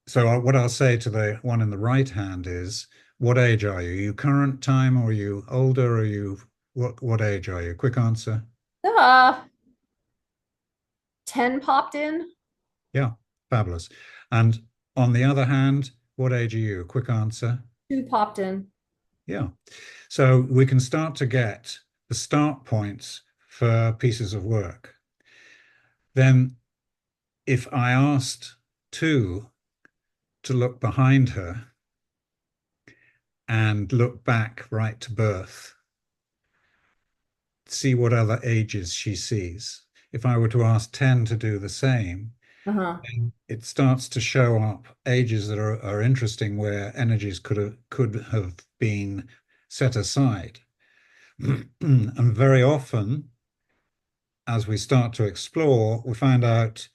so what I'll say to the one in the right hand is, what age are you? Are you current time, or are you older? Or are you what age are you? Quick answer. Uh, 10 popped in. Yeah, fabulous. And on the other hand, what age are you? Quick answer. 2 popped in. Yeah. So we can start to get the start points for pieces of work. Then if I asked two to look behind her and look back right to birth, see what other ages she sees. If I were to ask 10 to do the same, Uh-huh. then it starts to show up ages that are interesting, where energies could have been set aside. And very often, as we start to explore, we find out,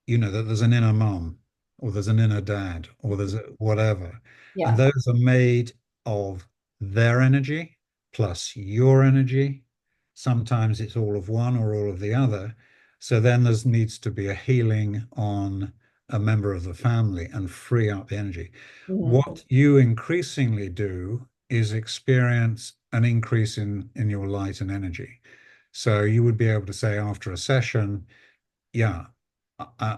that there's an inner mom, or there's an inner dad, or there's whatever. And Yeah. those are made of their energy plus your energy. Sometimes it's all of one or all of the other. So then there needs to be a healing on a member of the family and free up the energy. Hmm. What you increasingly do is experience an increase in your light and energy. So you would be able to say after a session, yeah,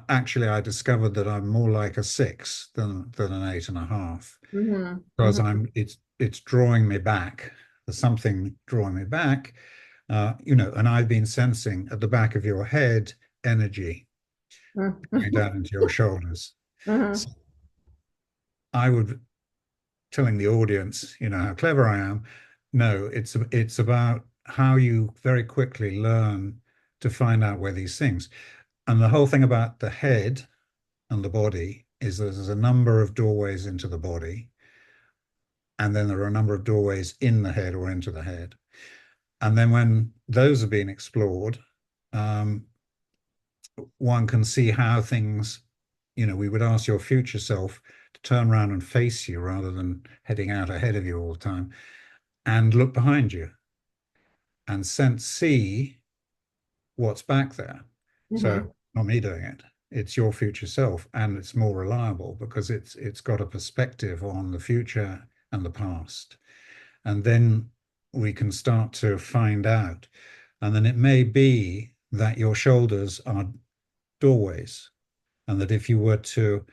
actually, I discovered that I'm more like a six than an 8.5, Hmm. because Hmm. it's drawing me back. There's something drawing me back, and I've been sensing at the back of your head energy going Hmm. down into your shoulders. So Hmm. I would telling the audience, how clever I am. No, it's about how you very quickly learn to find out where these things. And the whole thing about the head and the body is there's a number of doorways into the body, and then there are a number of doorways in the head or into the head. And then when those have been explored, um, one can see how things, we would ask your future self to turn around and face you rather than heading out ahead of you all the time, and look behind you and see what's back there. So Hmm. not me doing it. It's your future self, and it's more reliable because it's got a perspective on the future and the past. And then we can start to find out. And then it may be that your shoulders are doorways, and that if you were to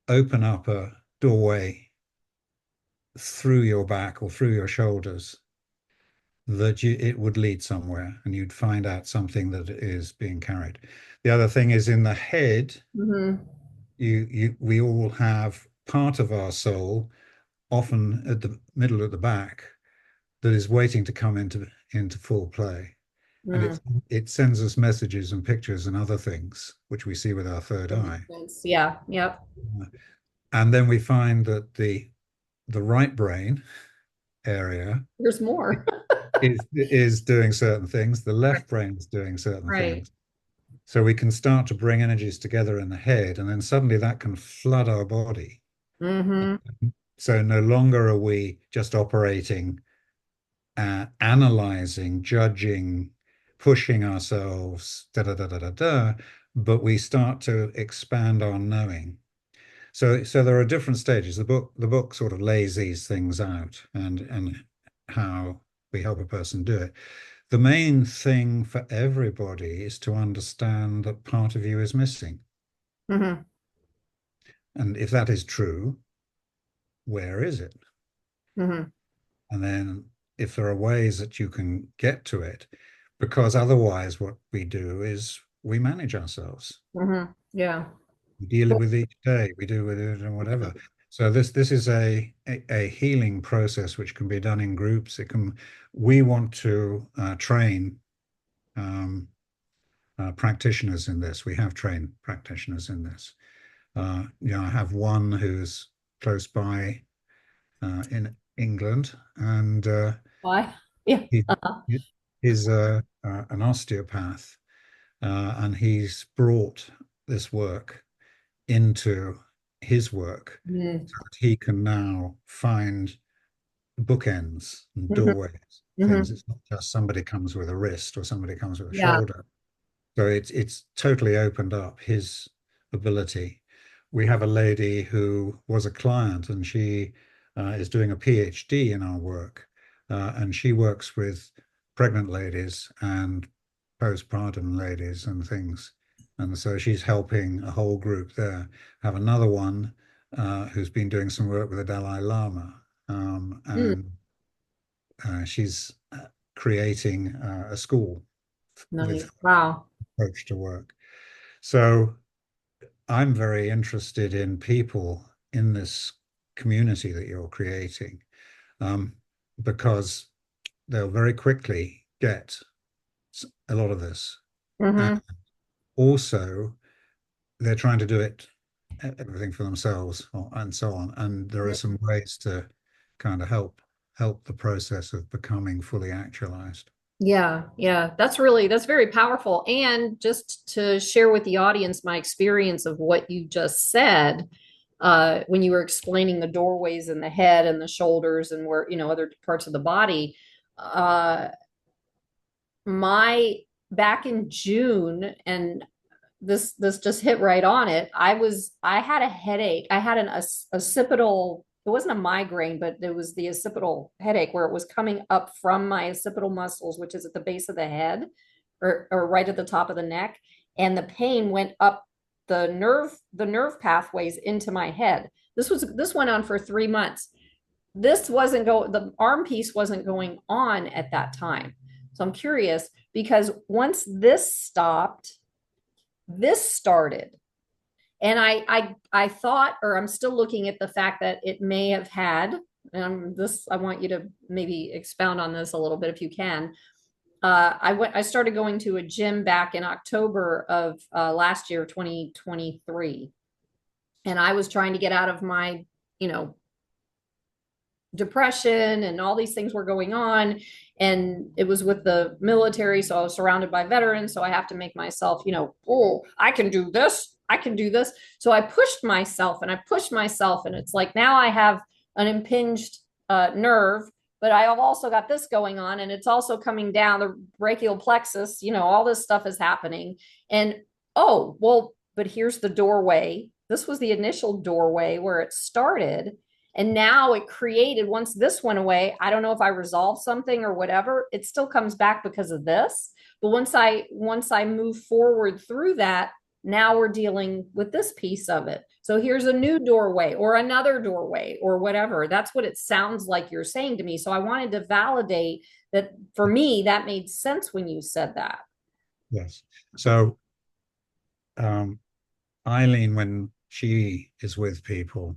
open up a doorway through your back or through your shoulders, that it would lead somewhere, and you'd find out something that is being carried. The other thing is, in the head, Hmm. we all have part of our soul, often at the middle at the back, that is waiting to come into full play. And Hmm. it sends us messages and pictures and other things which we see with our third That eye. makes sense. Yeah. Yep. And then we find that the right brain area There's more. is doing certain things, the left brain is doing certain Right. things. So we can start to bring energies together in the head, and then suddenly that can flood our body. Hmm. So no longer are we just operating, analyzing, judging, pushing ourselves, da da da da da da, but we start to expand our knowing. So there are different stages. The book sort of lays these things out, and how we help a person do it. The main thing for everybody is to understand that part of you is missing. Hmm. And if that is true, where is it? Hmm. And then if there are ways that you can get to it, because otherwise what we do is we manage ourselves. Hmm. Yeah. We deal with each day, we do with it and whatever. So this is a healing process which can be done in groups. We want to train um, practitioners in this. We have trained practitioners in this. I have one who's close by in England, and Why? Yeah. he is an osteopath, and he's brought this work into his work, Mm. so that he can now find bookends and Mhm. doorways, Mhm. things. It's not just somebody comes with a wrist or somebody comes with a Yeah. shoulder. So it's totally opened up his ability. We have a lady who was a client, and she is doing a PhD in our work, and she works with pregnant ladies and postpartum ladies and things. And so she's helping a whole group there. Have another one who's been doing some work with the Dalai Lama, Mm, and she's creating a school with nice. Wow. approach to work. So I'm very interested in people in this community that you're creating, um, because they'll very quickly get a lot of this. And Hmm. also, they're trying to do it everything for themselves and so on. And there are some ways to kind of help the process of becoming fully actualized. Yeah, yeah, that's very powerful. And just to share with the audience my experience of what you just said, when you were explaining the doorways in the head and the shoulders and where, other parts of the body, uh, my back in June, and this just hit right on it. I had a headache. I had an occipital. It wasn't a migraine, but it was the occipital headache where it was coming up from my occipital muscles, which is at the base of the head, or right at the top of the neck, and the pain went up the nerve pathways into my head. This went on for 3 months. This wasn't go the arm piece wasn't going on at that time. So I'm curious because once this stopped, this started. And I thought, or I'm still looking at the fact that it may have had, and this I want you to maybe expound on this a little bit if you can. I started going to a gym back in October of last year, 2023, and I was trying to get out of my, you know, depression, and all these things were going on, and it was with the military, so I was surrounded by veterans, so I have to make myself, oh, I can do this, I can do this. So I pushed myself and I pushed myself, and it's like now I have an impinged nerve, but I have also got this going on, and it's also coming down the brachial plexus, all this stuff is happening. And oh well, but here's the doorway. This was the initial doorway where it started, and now it created, once this went away, I don't know if I resolved something or whatever, it still comes back because of this. But once I move forward through that, now we're dealing with this piece of it. So here's a new doorway or another doorway or whatever. That's what it sounds like you're saying to me. So I wanted to validate that. For me, that made sense when you said that. Yes. So um, Eileen, when she is with people,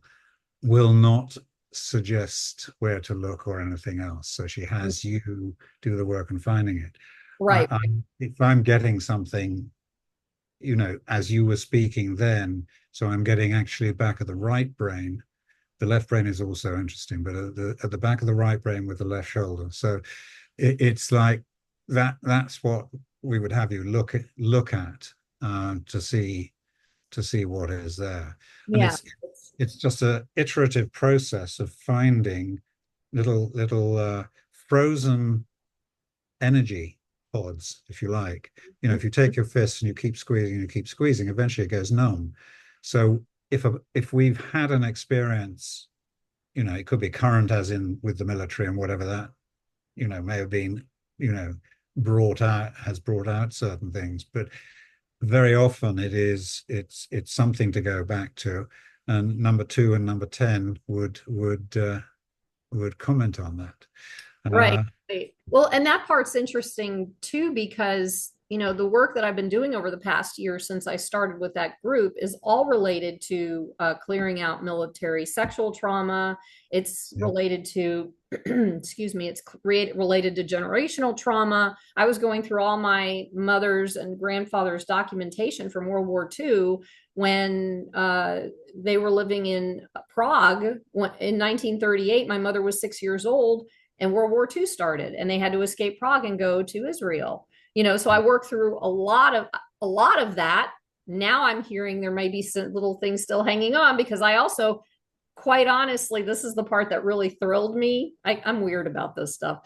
will not suggest where to look or anything else. So she has you do the work and finding it. Right. If I'm getting something, as you were speaking then, so I'm getting actually back of the right brain. The left brain is also interesting, but at the back of the right brain with the left shoulder. So it's like that. That's what we would have you look at to see what is there. And Yeah. it's just a iterative process of finding little frozen energy pods, if you like. If you take your fist and you keep squeezing, eventually it goes numb. So if we've had an experience, it could be current, as in with the military and whatever that, may have been, you know, has brought out certain things, but very often it's something to go back to. And number two and number 10 would comment on that. Right. Right. Well, and that part's interesting too, because, the work that I've been doing over the past year since I started with that group is all related to clearing out military sexual trauma. It's Yeah. related to, excuse me, related to generational trauma. I was going through all my mother's and grandfather's documentation from World War II when they were living in Prague in 1938. My mother was 6 years old and World War II started, and they had to escape Prague and go to Israel. So I worked through a lot of that. Now I'm hearing there may be some little things still hanging on, because I also quite honestly, this is the part that really thrilled me. I'm weird about this stuff.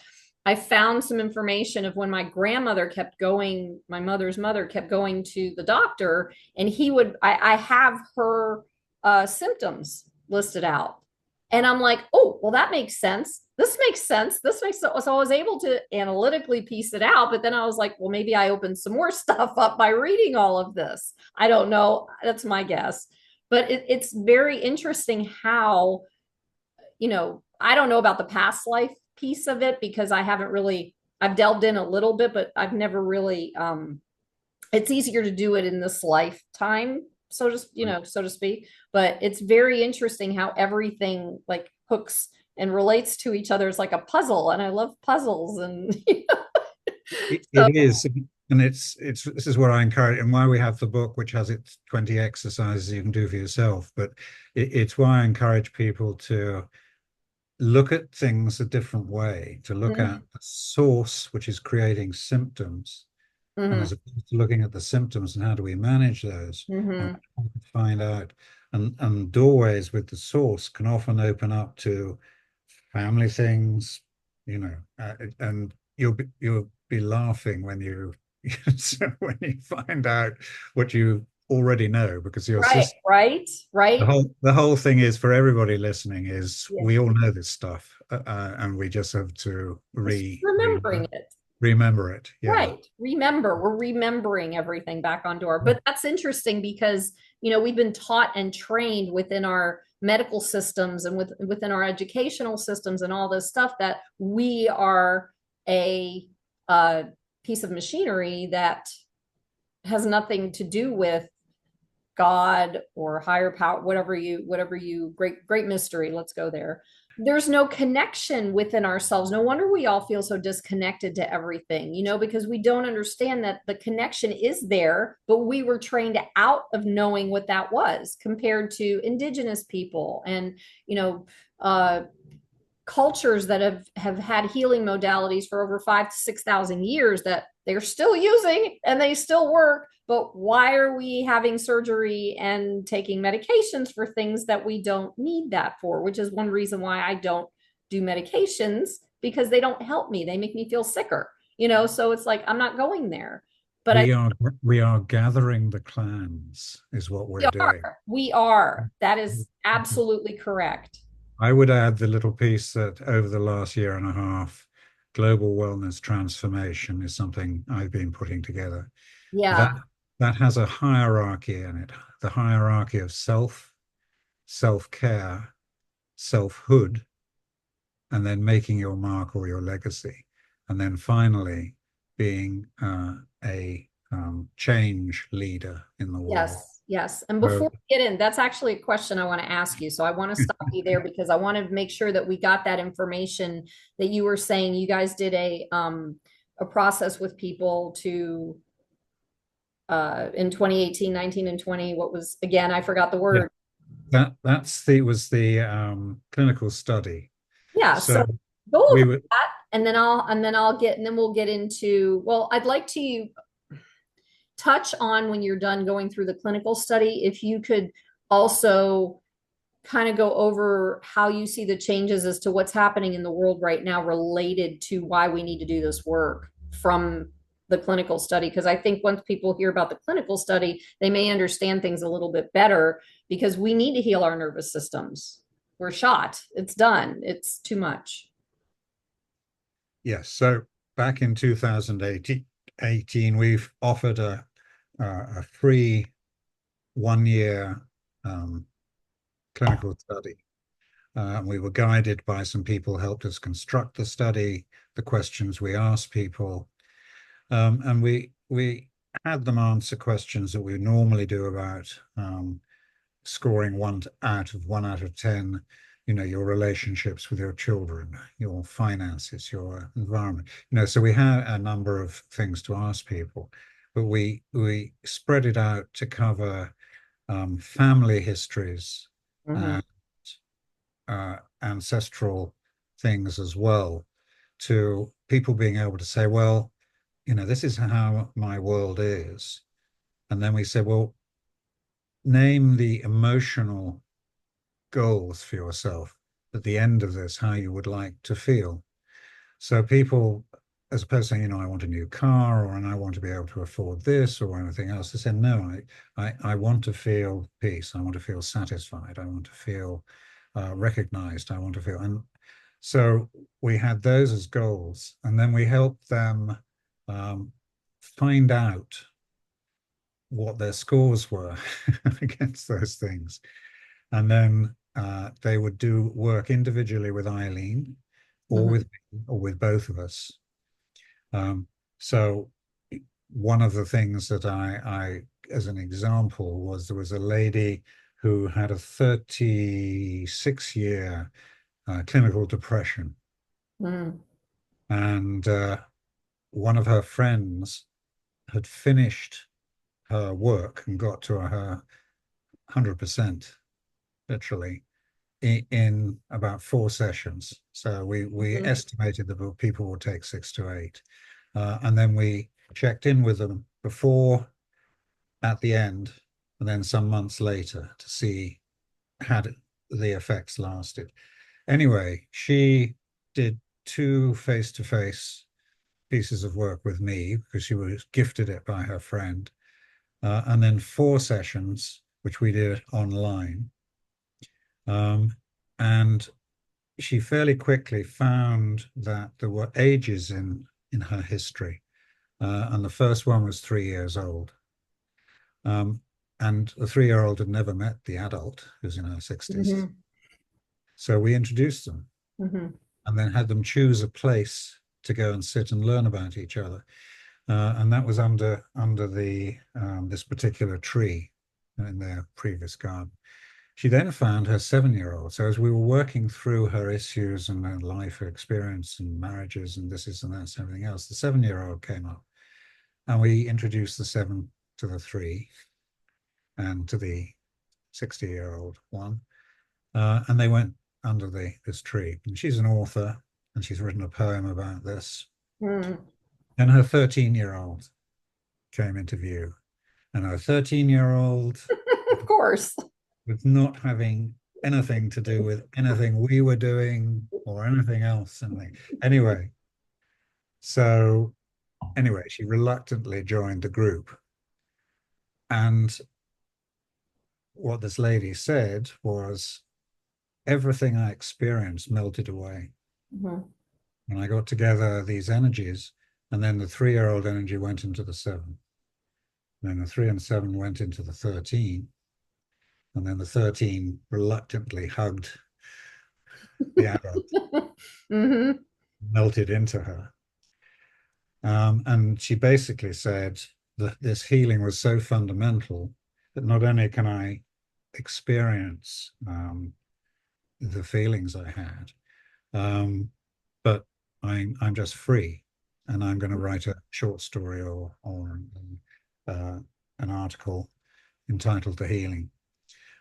I found some information of when my grandmother kept going, my mother's mother kept going to the doctor, and I have her symptoms listed out. And I'm like, oh, well, that makes sense. This makes sense. This makes sense. So I was able to analytically piece it out. But then I was like, well, maybe I opened some more stuff up by reading all of this. I don't know. That's my guess. But it's very interesting how, I don't know about the past life piece of it because I haven't really, I've delved in a little bit, but I've never really, it's easier to do it in this lifetime, so to speak. But it's very interesting how everything like hooks and relates to each other. It's like a puzzle, and I love puzzles. And so, It is, and it's this is what I encourage, and why we have the book, which has its 20 exercises you can do for yourself. But it's why I encourage people to look at things a different way, to look at mhm, the source, which is creating symptoms, and mhm, as opposed to looking at the symptoms and how do we manage those, and mhm. find out, and doorways with the source can often open up to family things, and you'll be laughing when you when you find out what you already know, because your Right, system, right, the right. whole thing is, for everybody listening, is Yeah. we all know this stuff, and we just have to It's just remembering it. remember it. Yeah. Right. We're remembering everything back on door. But that's interesting because, we've been taught and trained within our medical systems and within our educational systems and all this stuff that we are a uh, piece of machinery that has nothing to do with God or higher power, whatever you, great mystery. Let's go there. There's no connection within ourselves. No wonder we all feel so disconnected to everything, because we don't understand that the connection is there, but we were trained out of knowing what that was compared to indigenous people and, you know, uh, cultures that have had healing modalities for over 5 to 6,000 years that they're still using and they still work. But why are we having surgery and taking medications for things that we don't need that for? Which is one reason why I don't do medications, because they don't help me. They make me feel sicker, so it's like I'm not going there. But I We are we are gathering the clans, is what we we're doing. are. We are. That is absolutely correct. I would add the little piece that over the last year and a half, global wellness transformation is something I've been putting together. Yeah. That that has a hierarchy in it, the hierarchy of self, self-care, selfhood, and then making your mark or your legacy, and then finally being a change leader in the world. Yes, yes. And before So we get in, that's actually a question I want to ask you. So I want to stop you there because I want to make sure that we got that information that you were saying you guys did a process with people to in 2018, 19, and 20. What was again, I forgot the yeah, word. that was the clinical study. Yeah, So so go over we were, that and then we'll get into, well, I'd like to touch on when you're done going through the clinical study, if you could also kind of go over how you see the changes as to what's happening in the world right now related to why we need to do this work from the clinical study. Because I think once people hear about the clinical study, they may understand things a little bit better because we need to heal our nervous systems. We're shot. It's done. It's too much. yes. So back in 2018, we've offered a free 1 year um, clinical study. We were guided by some people who helped us construct the study, the questions we asked people, and we had them answer questions that we normally do about scoring one out of 10, your relationships with your children, your finances, your environment. So we had a number of things to ask people, but we spread it out to cover family histories Mhm. and ancestral things as well, to people being able to say, well, this is how my world is. And then we say, well, name the emotional goals for yourself at the end of this, how you would like to feel. So people, as opposed to saying, I want a new car or and I want to be able to afford this or anything else, they said, no, I want to feel peace. I want to feel satisfied. I want to feel recognized. I want to feel, and so we had those as goals, and then we helped them um, find out what their scores were against those things. And then they would do work individually with Eileen or Mhm. with me or with both of us. So one of the things that as an example, was there was a lady who had a 36-year clinical depression. Mm. And one of her friends had finished her work and got to her 100%, literally, in about 4 sessions. So we Mhm. estimated that people would take 6 to 8. And then we checked in with them before, at the end, and then some months later to see had the effects lasted. Anyway, she did 2 face-to-face pieces of work with me because she was gifted it by her friend, and then 4 sessions, which we did online. And she fairly quickly found that there were ages in her history, and the first one was 3 years old. Um, and the 3-year-old had never met the adult who's in her 60s. Mhm. So we introduced them Mhm. and then had them choose a place to go and sit and learn about each other. And that was under the this particular tree in their previous garden. She then found her 7-year-old. So as we were working through her issues and her life, her experience and marriages and this is and that's and everything else, the 7-year-old came up and we introduced the 7 to the 3 and to the 60-year-old one. And they went under this tree. And she's an author and she's written a poem about this. Mm. And her 13-year-old came into view. And her 13-year-old Of course. with not having anything to do with anything we were doing or anything else. Anyway, so anyway, she reluctantly joined the group. And what this lady said was, everything I experienced melted away. Mhm. And I got together these energies, and then the 3-year-old energy went into the 7. And then the 3 and 7 went into the 13. And then the 13 reluctantly hugged the adult, Mhm. melted into her. And she basically said that this healing was so fundamental that not only can I experience the feelings I had, but I'm just free, and I'm going to write a short story or uh, an article entitled "The Healing,"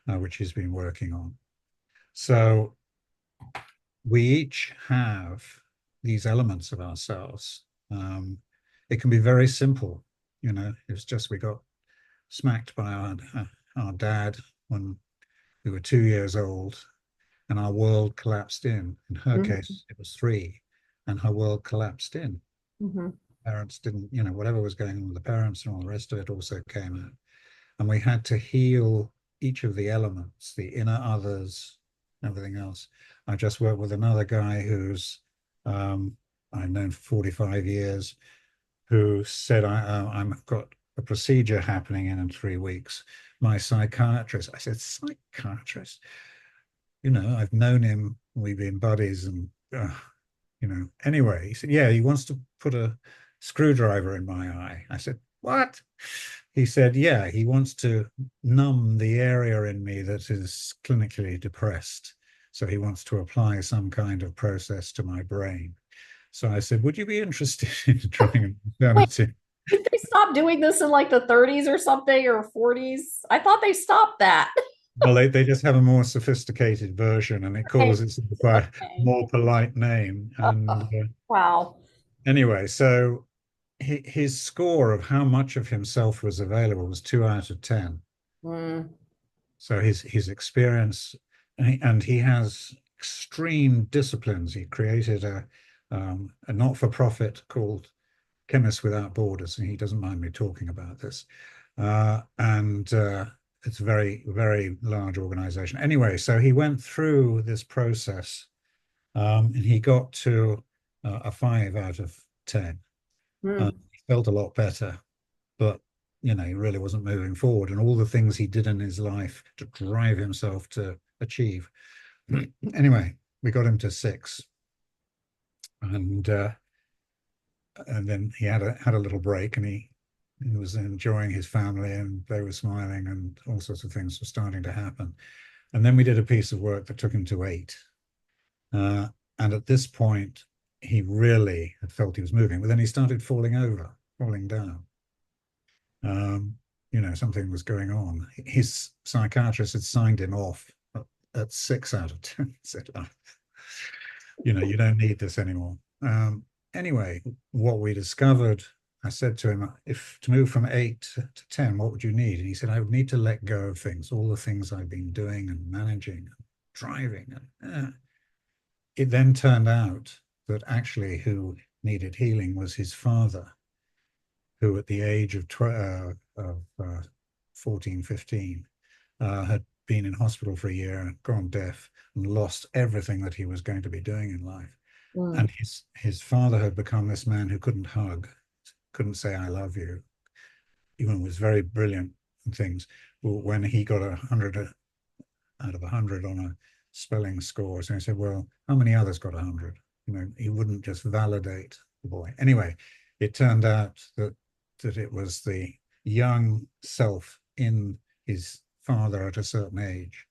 which he's been working on. So we each have these elements of ourselves. It can be very simple, It's just we got smacked by our dad when we were 2 years old, and our world collapsed in. In her Mhm. case, it was 3, and her world collapsed in. Mhm. Parents didn't, whatever was going on with the parents and all the rest of it also came out. And we had to heal each of the elements, the inner others, everything else. I just worked with another guy who's I've known for 45 years, who said, I've got a procedure happening in 3 weeks. My psychiatrist, I said, psychiatrist? I've known him, we've been buddies, and anyway, he said, yeah, he wants to put a screwdriver in my eye. I said, what? He said, yeah, he wants to numb the area in me that is clinically depressed. So he wants to apply some kind of process to my brain. So I said, would you be interested in trying an Wait, alternative? did they stop doing this in like the 30s or something or 40s? I thought they stopped that. Well, they just have a more sophisticated version, and it Okay. calls it by a Okay. more polite name. And Wow. anyway, so his score of how much of himself was available was 2 out of 10. Mm. So his experience and he has extreme disciplines. He created a not-for-profit called Chemists Without Borders, and he doesn't mind me talking about this. And it's a very, very large organization. Anyway, so he went through this process, and he got to a 5 out of 10. Mm. He felt a lot better, but he really wasn't moving forward, and all the things he did in his life to drive himself to achieve. Anyway, we got him to 6, and then he had a little break, and he was enjoying his family, and they were smiling, and all sorts of things were starting to happen. And then we did a piece of work that took him to 8. And at this point, he really had felt he was moving, but then he started falling over, falling down. Um, something was going on. His psychiatrist had signed him off at 6 out of 10. He said, oh, you don't need this anymore. Anyway, what we discovered, I said to him, if to move from 8 to 10, what would you need? And he said, I would need to let go of things, all the things I've been doing and managing and driving. It then turned out that actually who needed healing was his father, who at the age of 14, 15, had been in hospital for a year, gone deaf, and lost everything that he was going to be doing in life. Mm. And his father had become this man who couldn't hug, couldn't say I love you, even was very brilliant in things. When he got 100 out of 100 on a spelling score, so he said, well, how many others got 100? He wouldn't just validate the boy. Anyway, it turned out that it was the young self in his father at a certain age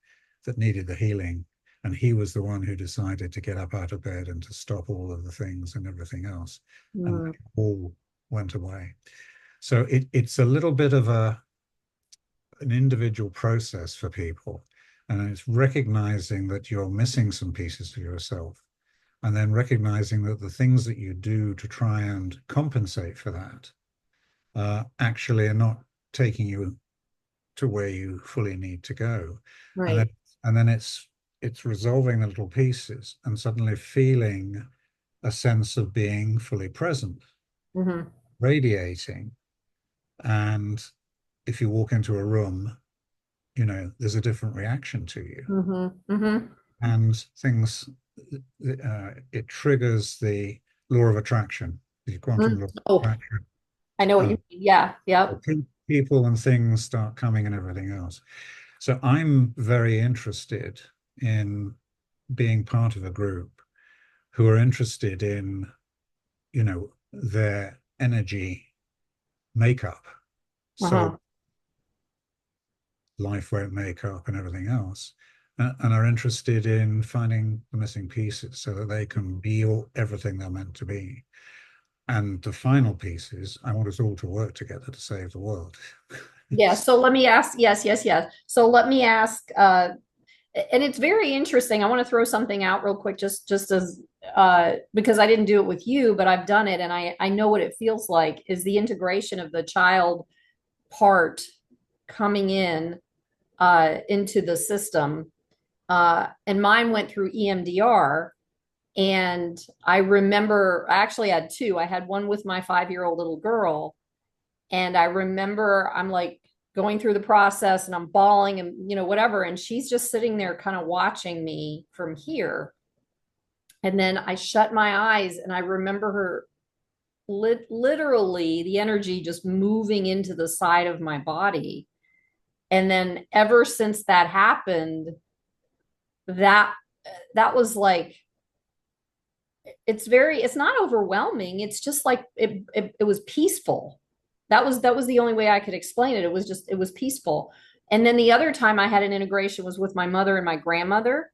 that needed the healing. And he was the one who decided to get up out of bed and to stop all of the things and everything else. And Mm. it all went away. So it's a little bit of an individual process for people. And it's recognizing that you're missing some pieces of yourself, and then recognizing that the things that you do to try and compensate for that actually are not taking you to where you fully need to go. And then Right. it's resolving the little pieces and suddenly feeling a sense of being fully present, Mm-hmm. radiating. And if you walk into a room, there's a different reaction to you. Mm-hmm. Mm-hmm. And things, it triggers the law of attraction, the quantum Mm. law of Oh, attraction. I know what Uh, you mean. Yeah. Yep. People and things start coming and everything else. So I'm very interested in being part of a group who are interested in, their energy makeup. So Uh-huh. life won't make up and everything else, and are interested in finding the missing pieces so that they can be everything they're meant to be. And the final piece is I want us all to work together to save the world. Yeah. So let me ask, yes, yes, yes. So let me ask, and it's very interesting. I want to throw something out real quick, just as because I didn't do it with you, but I've done it and I know what it feels like is the integration of the child part coming in into the system. And mine went through EMDR. And I remember I actually had two. I had one with my 5-year-old little girl. And I remember I'm like going through the process and I'm bawling and, whatever. And she's just sitting there kind of watching me from here. And then I shut my eyes and I remember her literally the energy just moving into the side of my body. And then ever since that happened, that that was like it's not overwhelming. It's just like it was peaceful. That was the only way I could explain it. It was peaceful. And then the other time I had an integration was with my mother and my grandmother,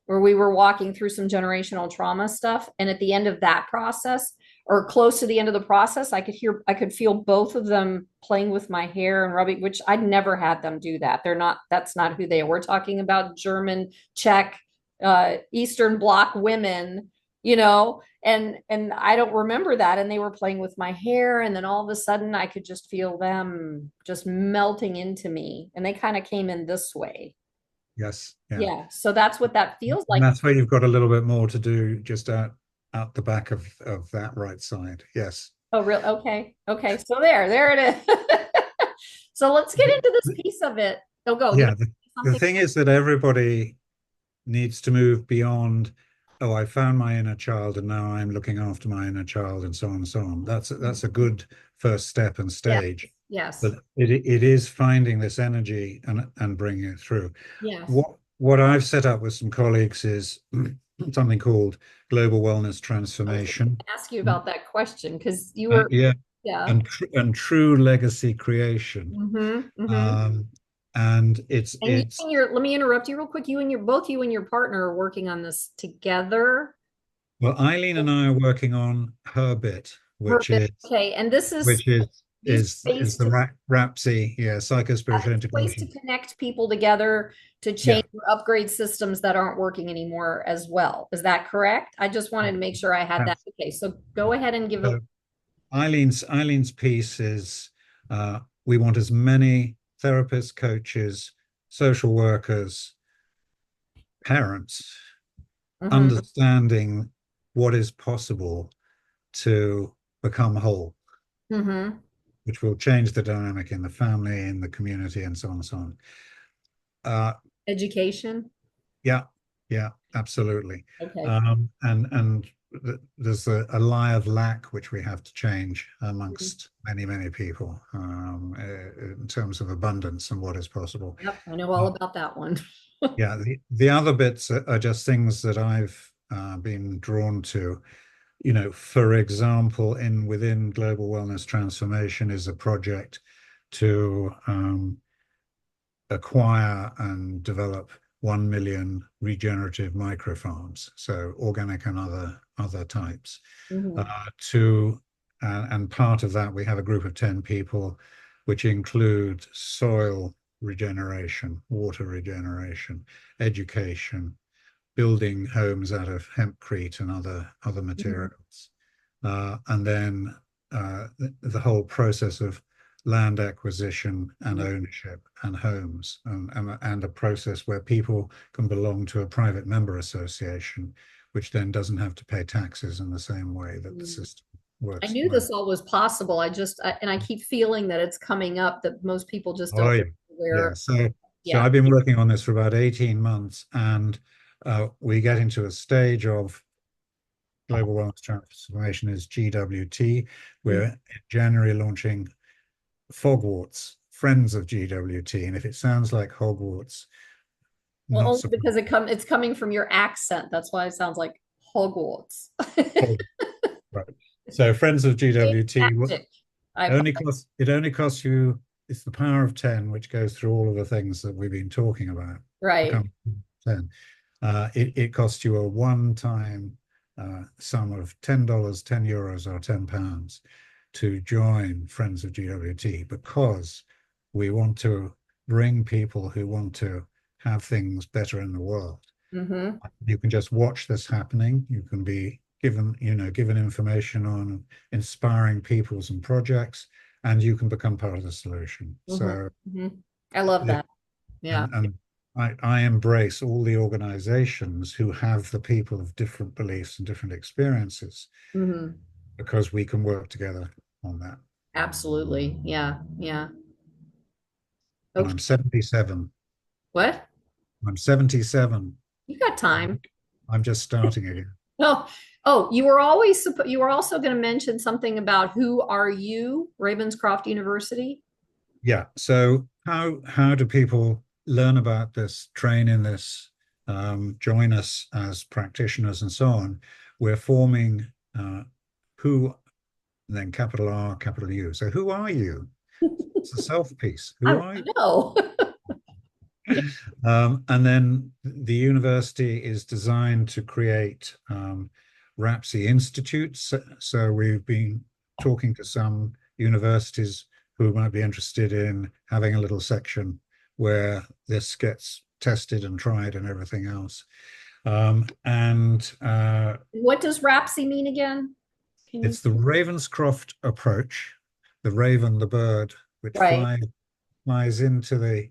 where we were walking through some generational trauma stuff. And at the end of that process, or close to the end of the process, I could feel both of them playing with my hair and rubbing, which I'd never had them do that. That's not who they are. We're talking about German, Czech, Eastern Bloc women, and I don't remember that. And they were playing with my hair. And then all of a sudden I could just feel them just melting into me. And they kind of came in this way. Yes, yeah. Yeah. So that's what that feels And like. that's where you've got a little bit more to do just out the back of that right side. Yes. Oh, real. Okay. Okay. So there it is. So let's get into this piece of it. Oh, go. You know, Yeah, the something. thing is that everybody needs to move beyond, oh, I found my inner child and now I'm looking after my inner child and so on and so on. That's a good first step and Yes. stage. Yes. But it is finding this energy and bringing it through. Yes. What I've set up with some colleagues is something called global wellness I was going transformation. to ask you about that question because you were, Yeah, yeah. and true legacy creation. Mm-hmm. Mm-hmm. Um, and And you it's and your, let me interrupt you real quick. You and your, both you and your partner are working on this together. well, Eileen and I are working on her bit, Perfect. Okay. And this is, which is these is ways the to, RAPSI, yeah, psycho-spiritual ways to integration. connect people together to Yeah. change or upgrade systems that aren't working anymore as well. Is that correct? I just wanted to make sure I had Yeah. that. Okay. So go ahead and give a, So Eileen's piece is we want as many therapists, coaches, social workers, parents mhm, understanding what is possible to become whole, mhm. which will change the dynamic in the family, in the community, and so on and so on. Uh, Education. yeah, yeah, absolutely. Okay. And there's a lie of lack which we have to change amongst many people in terms of abundance and what is possible. Yep. I know all Uh, about that one. yeah, the other bits are just things that I've been drawn to. You know, for example, in within global wellness transformation is a project to acquire and develop 1 million regenerative microfarms, so organic and other types. Mhm, To and part of that, we have a group of 10 people, which include soil regeneration, water regeneration, education, building homes out of hempcrete and other mhm, materials, and then the whole process of land acquisition and mhm, ownership and homes and a process where people can belong to a private member association, which then doesn't have to pay taxes in the same way that the mhm. system I works at knew the moment. this all was possible. And I keep feeling that it's coming up that most people just Oh don't yeah, aware. yeah. So Yeah. I've been working on this for about 18 months, and we get into a stage of global wellness transformation is GWT. Mhm. We're in January launching Fogwarts, Friends of GWT. And if it sounds like Hogwarts, Well, not only so because it's coming from your accent. That's why it sounds like Hogwarts. right. So Friends of GWT, Tactic. I it only costs you, it's the power of 10, which goes through all of the things that we've been talking about. right. Become 10. It costs you a one-time sum of $10, €10, or £10 to join Friends of GWT because we want to bring people who want to have things better in the world. Mm-hmm. You can just watch this happening. You can be given information on inspiring peoples and projects, and you can become part of the solution. Mm-hmm. So, Hmm. I love yeah, that. Yeah. and I embrace all the organizations who have the people of different beliefs and different experiences Hmm. because we can work together on that. Absolutely. Yeah. Yeah. And Okay. I'm 77. What? I'm 77. You got time. I'm just starting again. Oh, oh, you were always you were also going to mention something about who are you, Ravenscroft University? Yeah. So how do people learn about this, train in this, join us as practitioners and so on? We're forming who, then capital R, capital U. So who are you? It's a self piece. Who I are you? know. And then the university is designed to create RAPSI institutes. So we've been talking to some universities who might be interested in having a little section where this gets tested and tried and everything else. And What does RAPSI mean again? Can you? it's the Ravenscroft approach, the raven, the bird, which Right. flies into the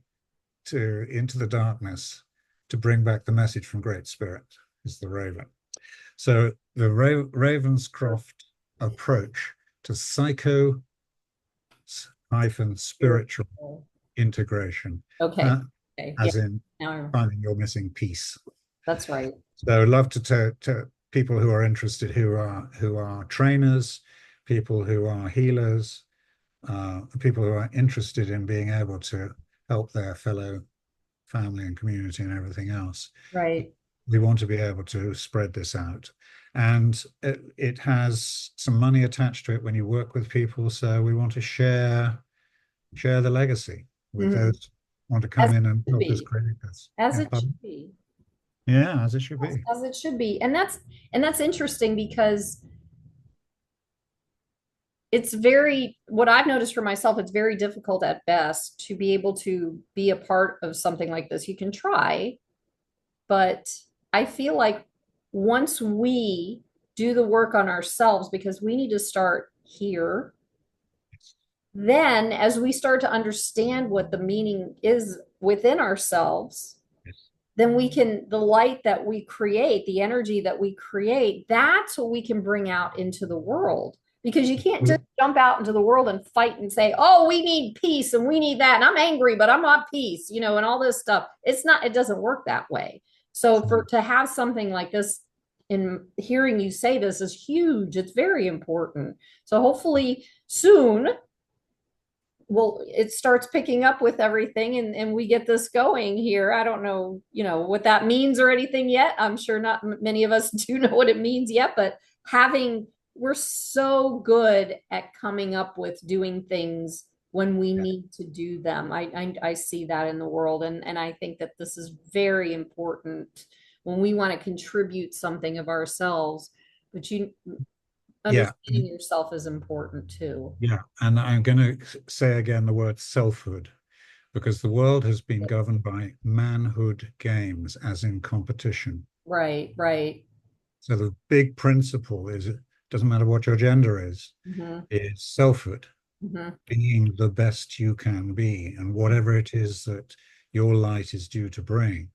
darkness to bring back the message from Great Spirit, is the raven. So the Ravenscroft approach to psycho-spiritual integration, Okay. uh, Okay. Yeah. as in Now finding your missing piece. that's right. So I'd love to people who are interested, who are trainers, people who are healers, people who are interested in being able to help their fellow family and community and everything else. Right. We want to be able to spread this out. And it has some money attached to it when you work with people. So we want to share the legacy with Mhm. those who want to As come it in and should help us be. create this. As Yeah, it pardon? should be. Yeah, as it should be. As it should be. And that's interesting because it's very, what I've noticed for myself, it's very difficult at best to be able to be a part of something like this. You can try, but I feel like once we do the work on ourselves, because we need to start here, then as we start to understand what the meaning is within ourselves, Yes. then we can, the light that we create, the energy that we create, that's what we can bring out into the world. Because you can't just jump out into the world and fight and say, oh, we need peace and we need that. And I'm angry, but I'm not peace, and all this stuff. It's not, it doesn't work that way. So to have something like this, in hearing you say this is huge. It's very important. So hopefully soon well, it starts picking up with everything and we get this going here. I don't know, what that means or anything yet. I'm sure not many of us do know what it means yet, but we're so good at coming up with doing things when we Yeah. need to do them. I see that in the world. And I think that this is very important when we want to contribute something of ourselves, but Yeah. understanding yourself is important too. Yeah. And I'm going to say again the word selfhood, because the world has been governed by manhood games, as in competition. Right, right. So the big principle is it doesn't matter what your gender Hmm. is selfhood, Hmm. being the best you can be, and whatever it is that your light is due to bring.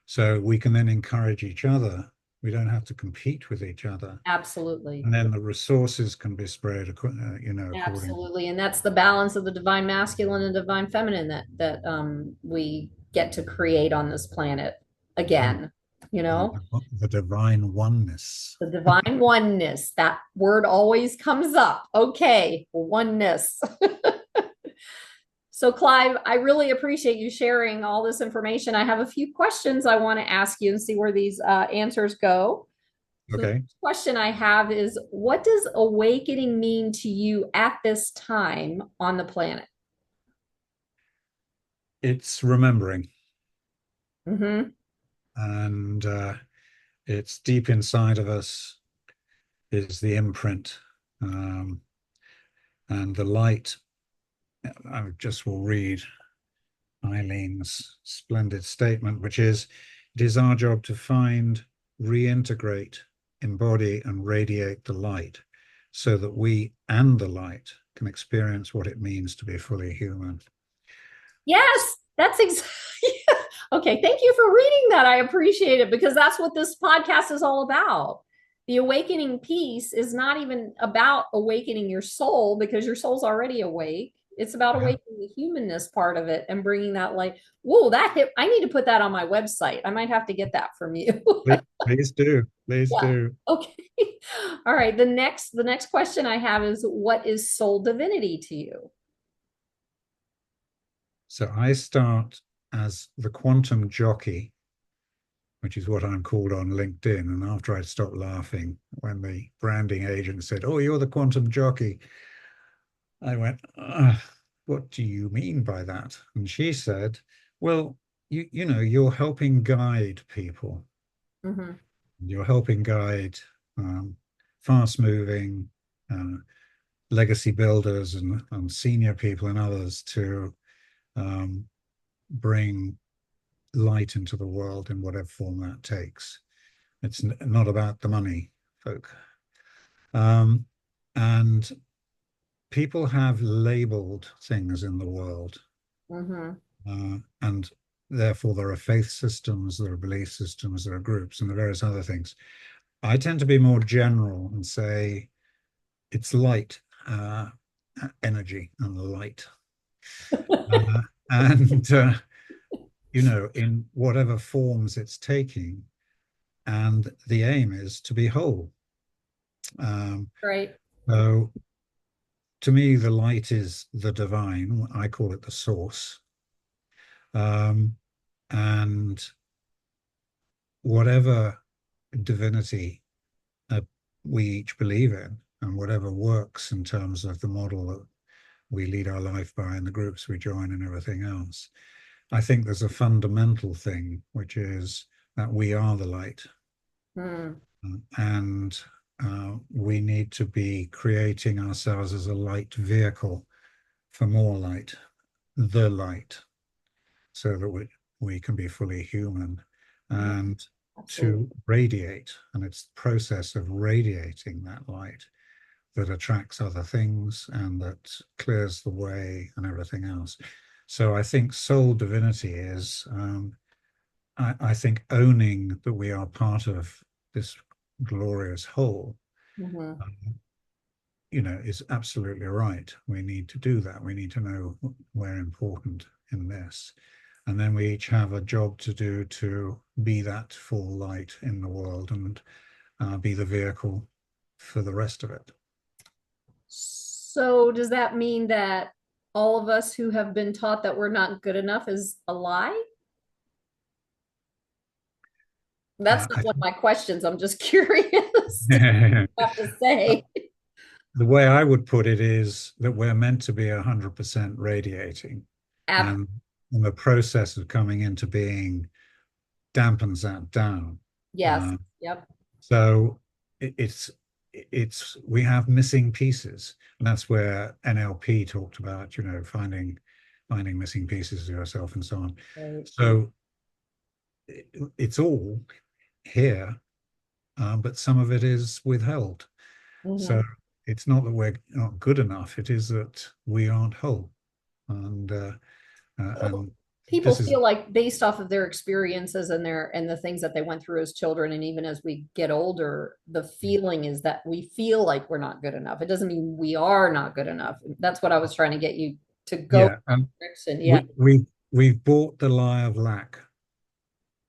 So we can then encourage each other. We don't have to compete with each other. Absolutely. And then the resources can be spread, accordingly. Absolutely. And that's the balance of the divine masculine and divine feminine that we get to create on this planet again, you And know, the divine oneness. the divine oneness. That word always comes up. Okay, oneness. So, Clive, I really appreciate you sharing all this information. I have a few questions I want to ask you and see where these answers go. So the Okay. first question I have is, what does awakening mean to you at this time on the planet? It's remembering, Mm-hmm. and it's deep inside of us is the imprint, um, and the light. I just will read Eileen's splendid statement, which is, it is our job to find, reintegrate, embody, and radiate the light so that we and the light can experience what it means to be fully human. Yes, that's exactly. Okay, thank you for reading that. I appreciate it because that's what this podcast is all about. The awakening piece is not even about awakening your soul because your soul's already awake. It's about Yeah. awakening the humanness part of it and bringing that light. Whoa, that hit. I need to put that on my website. I might have to get that from you. Please do. Please Yeah. do. Okay. All right. The next question I have is, what is soul divinity to you? So I start as the Quantum Jockey, which is what I'm called on LinkedIn. And after I stopped laughing when the branding agent said, "Oh, you're the Quantum Jockey," I went, "What do you mean by that?" And she said, "Well, you're helping guide people. Mm-hmm. You're helping guide fast-moving legacy builders and senior people and others to um, bring light into the world in whatever form that takes. It's not about the money, folk." Um, and people have labeled things in the world, Mm-hmm. and therefore there are faith systems, there are belief systems, there are groups, and there are various other things. I tend to be more general and say it's light, energy and light. And in whatever forms it's taking, and the aim is to be whole. Um, Right. so to me, the light is the divine. I call it the source. Um, and whatever divinity uh, we each believe in, and whatever works in terms of the model that we lead our life by and the groups we join and everything else, I think there's a fundamental thing, which is that we are the light. Hmm. And we need to be creating ourselves as a light vehicle for more light, the light, so that we can be fully human Yeah, and absolutely. to radiate. And it's the process of radiating that light that attracts other things and that clears the way and everything else. So I think soul divinity is, I think, owning that we are part of this glorious whole, Hmm. is absolutely right. We need to do that. We need to know we're important in this. And then we each have a job to do to be that full light in the world and be the vehicle for the rest of it. So does that mean that all of us who have been taught that we're not good enough is a lie? That's not I one of my questions. I'm just curious to think have to say. the way I would put it is that we're meant to be 100% radiating, Ab and, and the process of coming into being dampens that down. yes. Uh, Yep. so it's we have missing pieces, and that's where NLP talked about, finding missing pieces of yourself and so on. Right. So it's all here, but some of it is withheld. So Hmm. it's not that we're not good enough; it is that we aren't whole, and and People this is feel like based off of their experiences and the things that they went through as children and even as we get older, the feeling is that we feel like we're not good enough. It doesn't mean we are not good enough. That's what I was trying to get you to go yeah, and direction. Yeah, we've bought the lie of lack,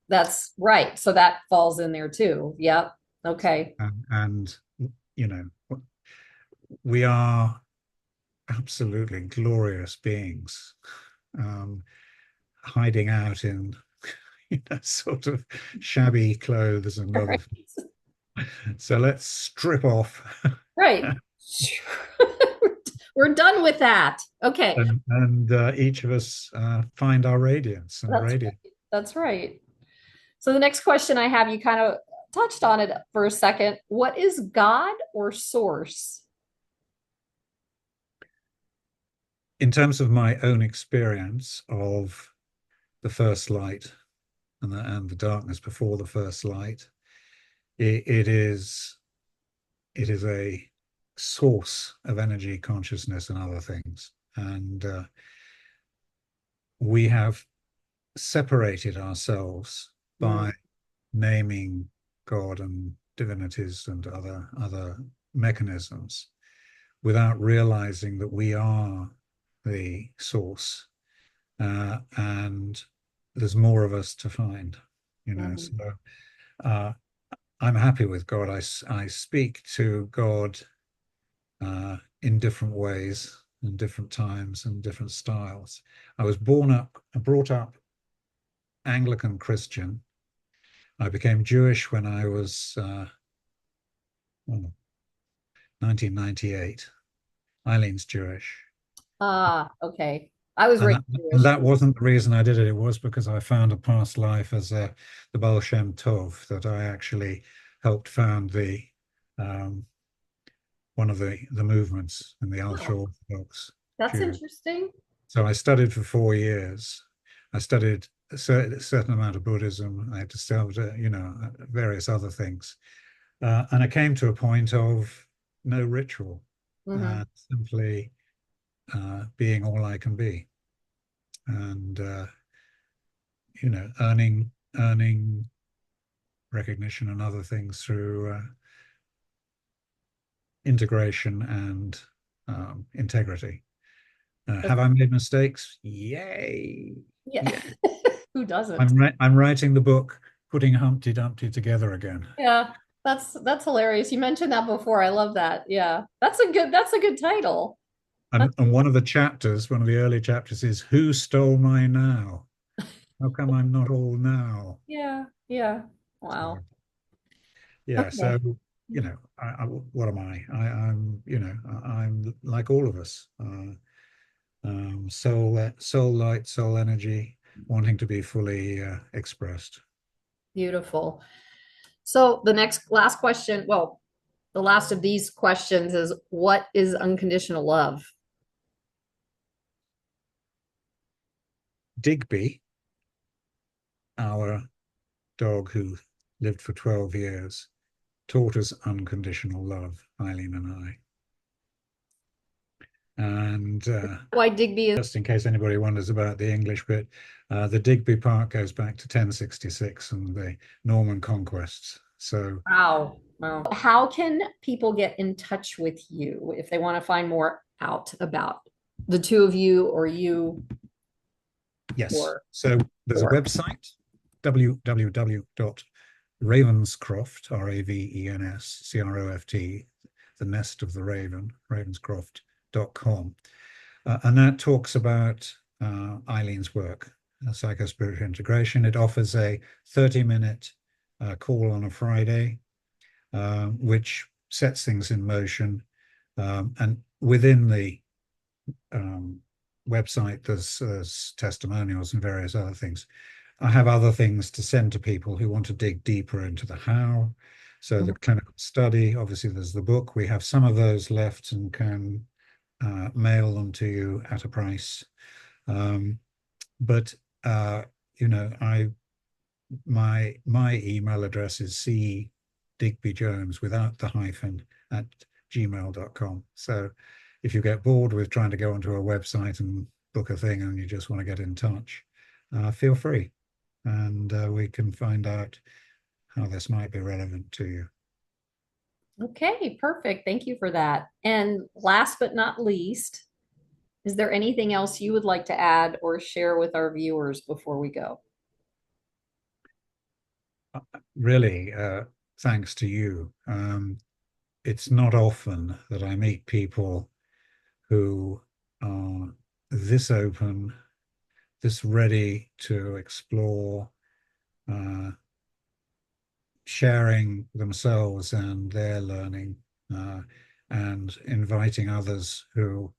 that's right. So that falls in there too. Yep. Okay. and you know we are absolutely glorious beings, um, hiding out in sort of shabby clothes and other. Right. So let's strip off Right. We're done with that. Okay. and each of us find our radiance and That's radiate. right. That's right. So the next question I have, you kind of touched on it for a second. What is God or source? In terms of my own experience of the first light and the darkness before the first light, it is a source of energy, consciousness, and other things. And we have separated ourselves Mm, by naming God and divinities and other mechanisms without realizing that we are the source, and there's more of us to find. mhm, So uh, I'm happy with God. I speak to God in different ways, in different times, and different styles. I was brought up Anglican Christian. I became Jewish when I was 1998. Eileen's Jewish. okay. I was And raised that, and Jewish. that wasn't the reason I did it. It was because I found a past life as the Baal Shem Tov, that I actually helped found um, one of the movements in the ultra Oh, Orthodox that's Jew. interesting. So I studied for 4 years. I studied a certain amount of Buddhism. I had to study, various other things. And I came to a point of no ritual, Hmm. simply being all I can be. And earning recognition and other things through integration and integrity. Have I made mistakes? Yay! Yeah. Yeah. Who doesn't? I'm writing the book, putting Humpty Dumpty together again. Yeah. That's hilarious. You mentioned that before. I love that. Yeah. That's a good title. That's, And one of the chapters, one of the early chapters is Who Stole My Now? How come I'm not all now? yeah. Yeah. So, Wow. yeah, so Okay. what am I? I'm like all of us, soul light, soul energy, wanting to be fully expressed. Beautiful. So the next last question, well, the last of these questions is what is unconditional love? Digby, our dog who lived for 12 years, taught us unconditional love, Eileen and I. And Why Digby is just in case anybody wonders about the English bit, the Digby Park goes back to 1066 and the Norman conquests. So, wow. Wow. How can people get in touch with you if they want to find more out about the two of you or you yes. or So there's a or website, www.ravenscroft, Ravenscroft, the nest of the raven, ravenscroft.com. And that talks about Eileen's work, psychospiritual integration. It offers a 30-minute call on a Friday, which sets things in motion. And within the website, there's testimonials and various other things. I have other things to send to people who want to dig deeper into the how. So the clinical study, obviously there's the book. We have some of those left and can mail them to you at a price. But you know, my email address is cdigby-jones without the hyphen at gmail.com. So if you get bored with trying to go onto a website and book a thing and you just want to get in touch, feel free, and we can find out how this might be relevant to you. okay, perfect. Thank you for that. And last but not least, is there anything else you would like to add or share with our viewers before we go? Really, thanks to you. It's not often that I meet people who are this open, this ready to explore, uh, sharing themselves and their learning, uh, and inviting others who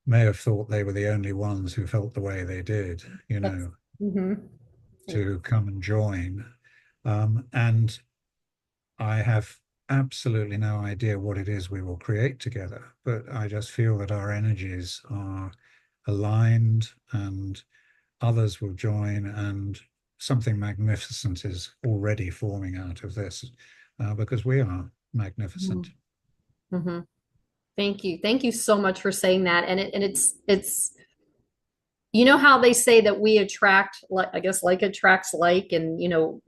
may have thought they were the only ones who felt the way they did, That's mhm. to come and join. And I have absolutely no idea what it is we will create together, but I just feel that our energies are aligned and others will join, and something magnificent is already forming out of this because we are magnificent. Mhm. Thank you. Thank you so much for saying that. And it's you know how they say that we attract like I guess like attracts like and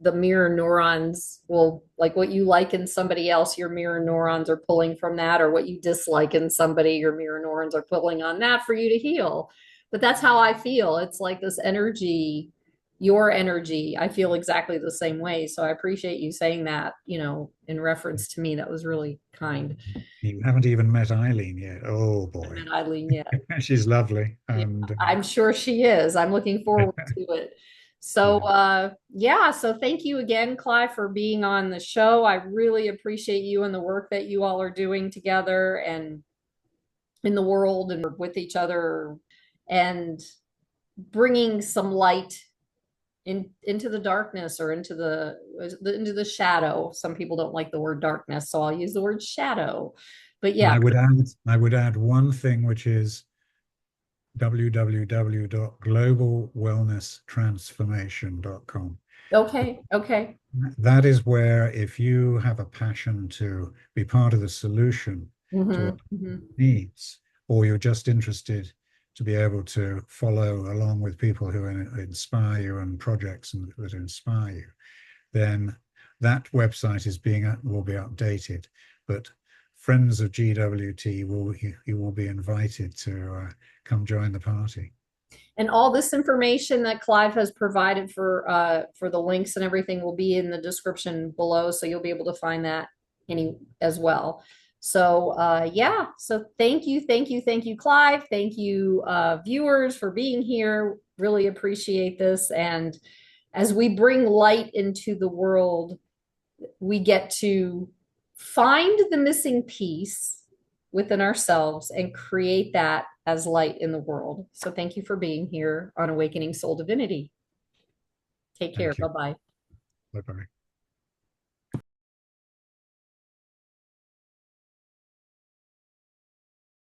the mirror neurons will like what you like in somebody else, your mirror neurons are pulling from that, or what you dislike in somebody, your mirror neurons are pulling on that for you to heal. But that's how I feel. It's like this energy, your energy. I feel exactly the same way. So I appreciate you saying that, in reference to me. That was really kind. You haven't even met Eileen yet. Oh I boy. met Eileen yet. She's lovely. Yeah, And I'm sure she is. I'm looking forward to it. So, yeah, yeah, so thank you again, Clive, for being on the show. I really appreciate you and the work that you all are doing together and in the world and with each other and bringing some light into the darkness or into the shadow. Some people don't like the word darkness, so I'll use the word shadow. But and yeah, I would add one thing, which is www.globalwellnesstransformation.com. okay, okay. That is where, if you have a passion to be part of the solution to Hmm our hmm needs, or you're just interested to be able to follow along with people who inspire you and projects that inspire you, then that website will be updated. But friends of GWT you will be invited to come join the party. And all this information that Clive has provided for the links and everything will be in the description below, so you'll be able to find that any as well. So yeah, so thank you, thank you, thank you, Clive. Thank you, viewers, for being here. Really appreciate this. And as we bring light into the world, we get to find the missing piece within ourselves and create that as light in the world. So thank you for being here on Awakening Soul Divinity. Take care. Thank you. Bye-bye. Bye bye.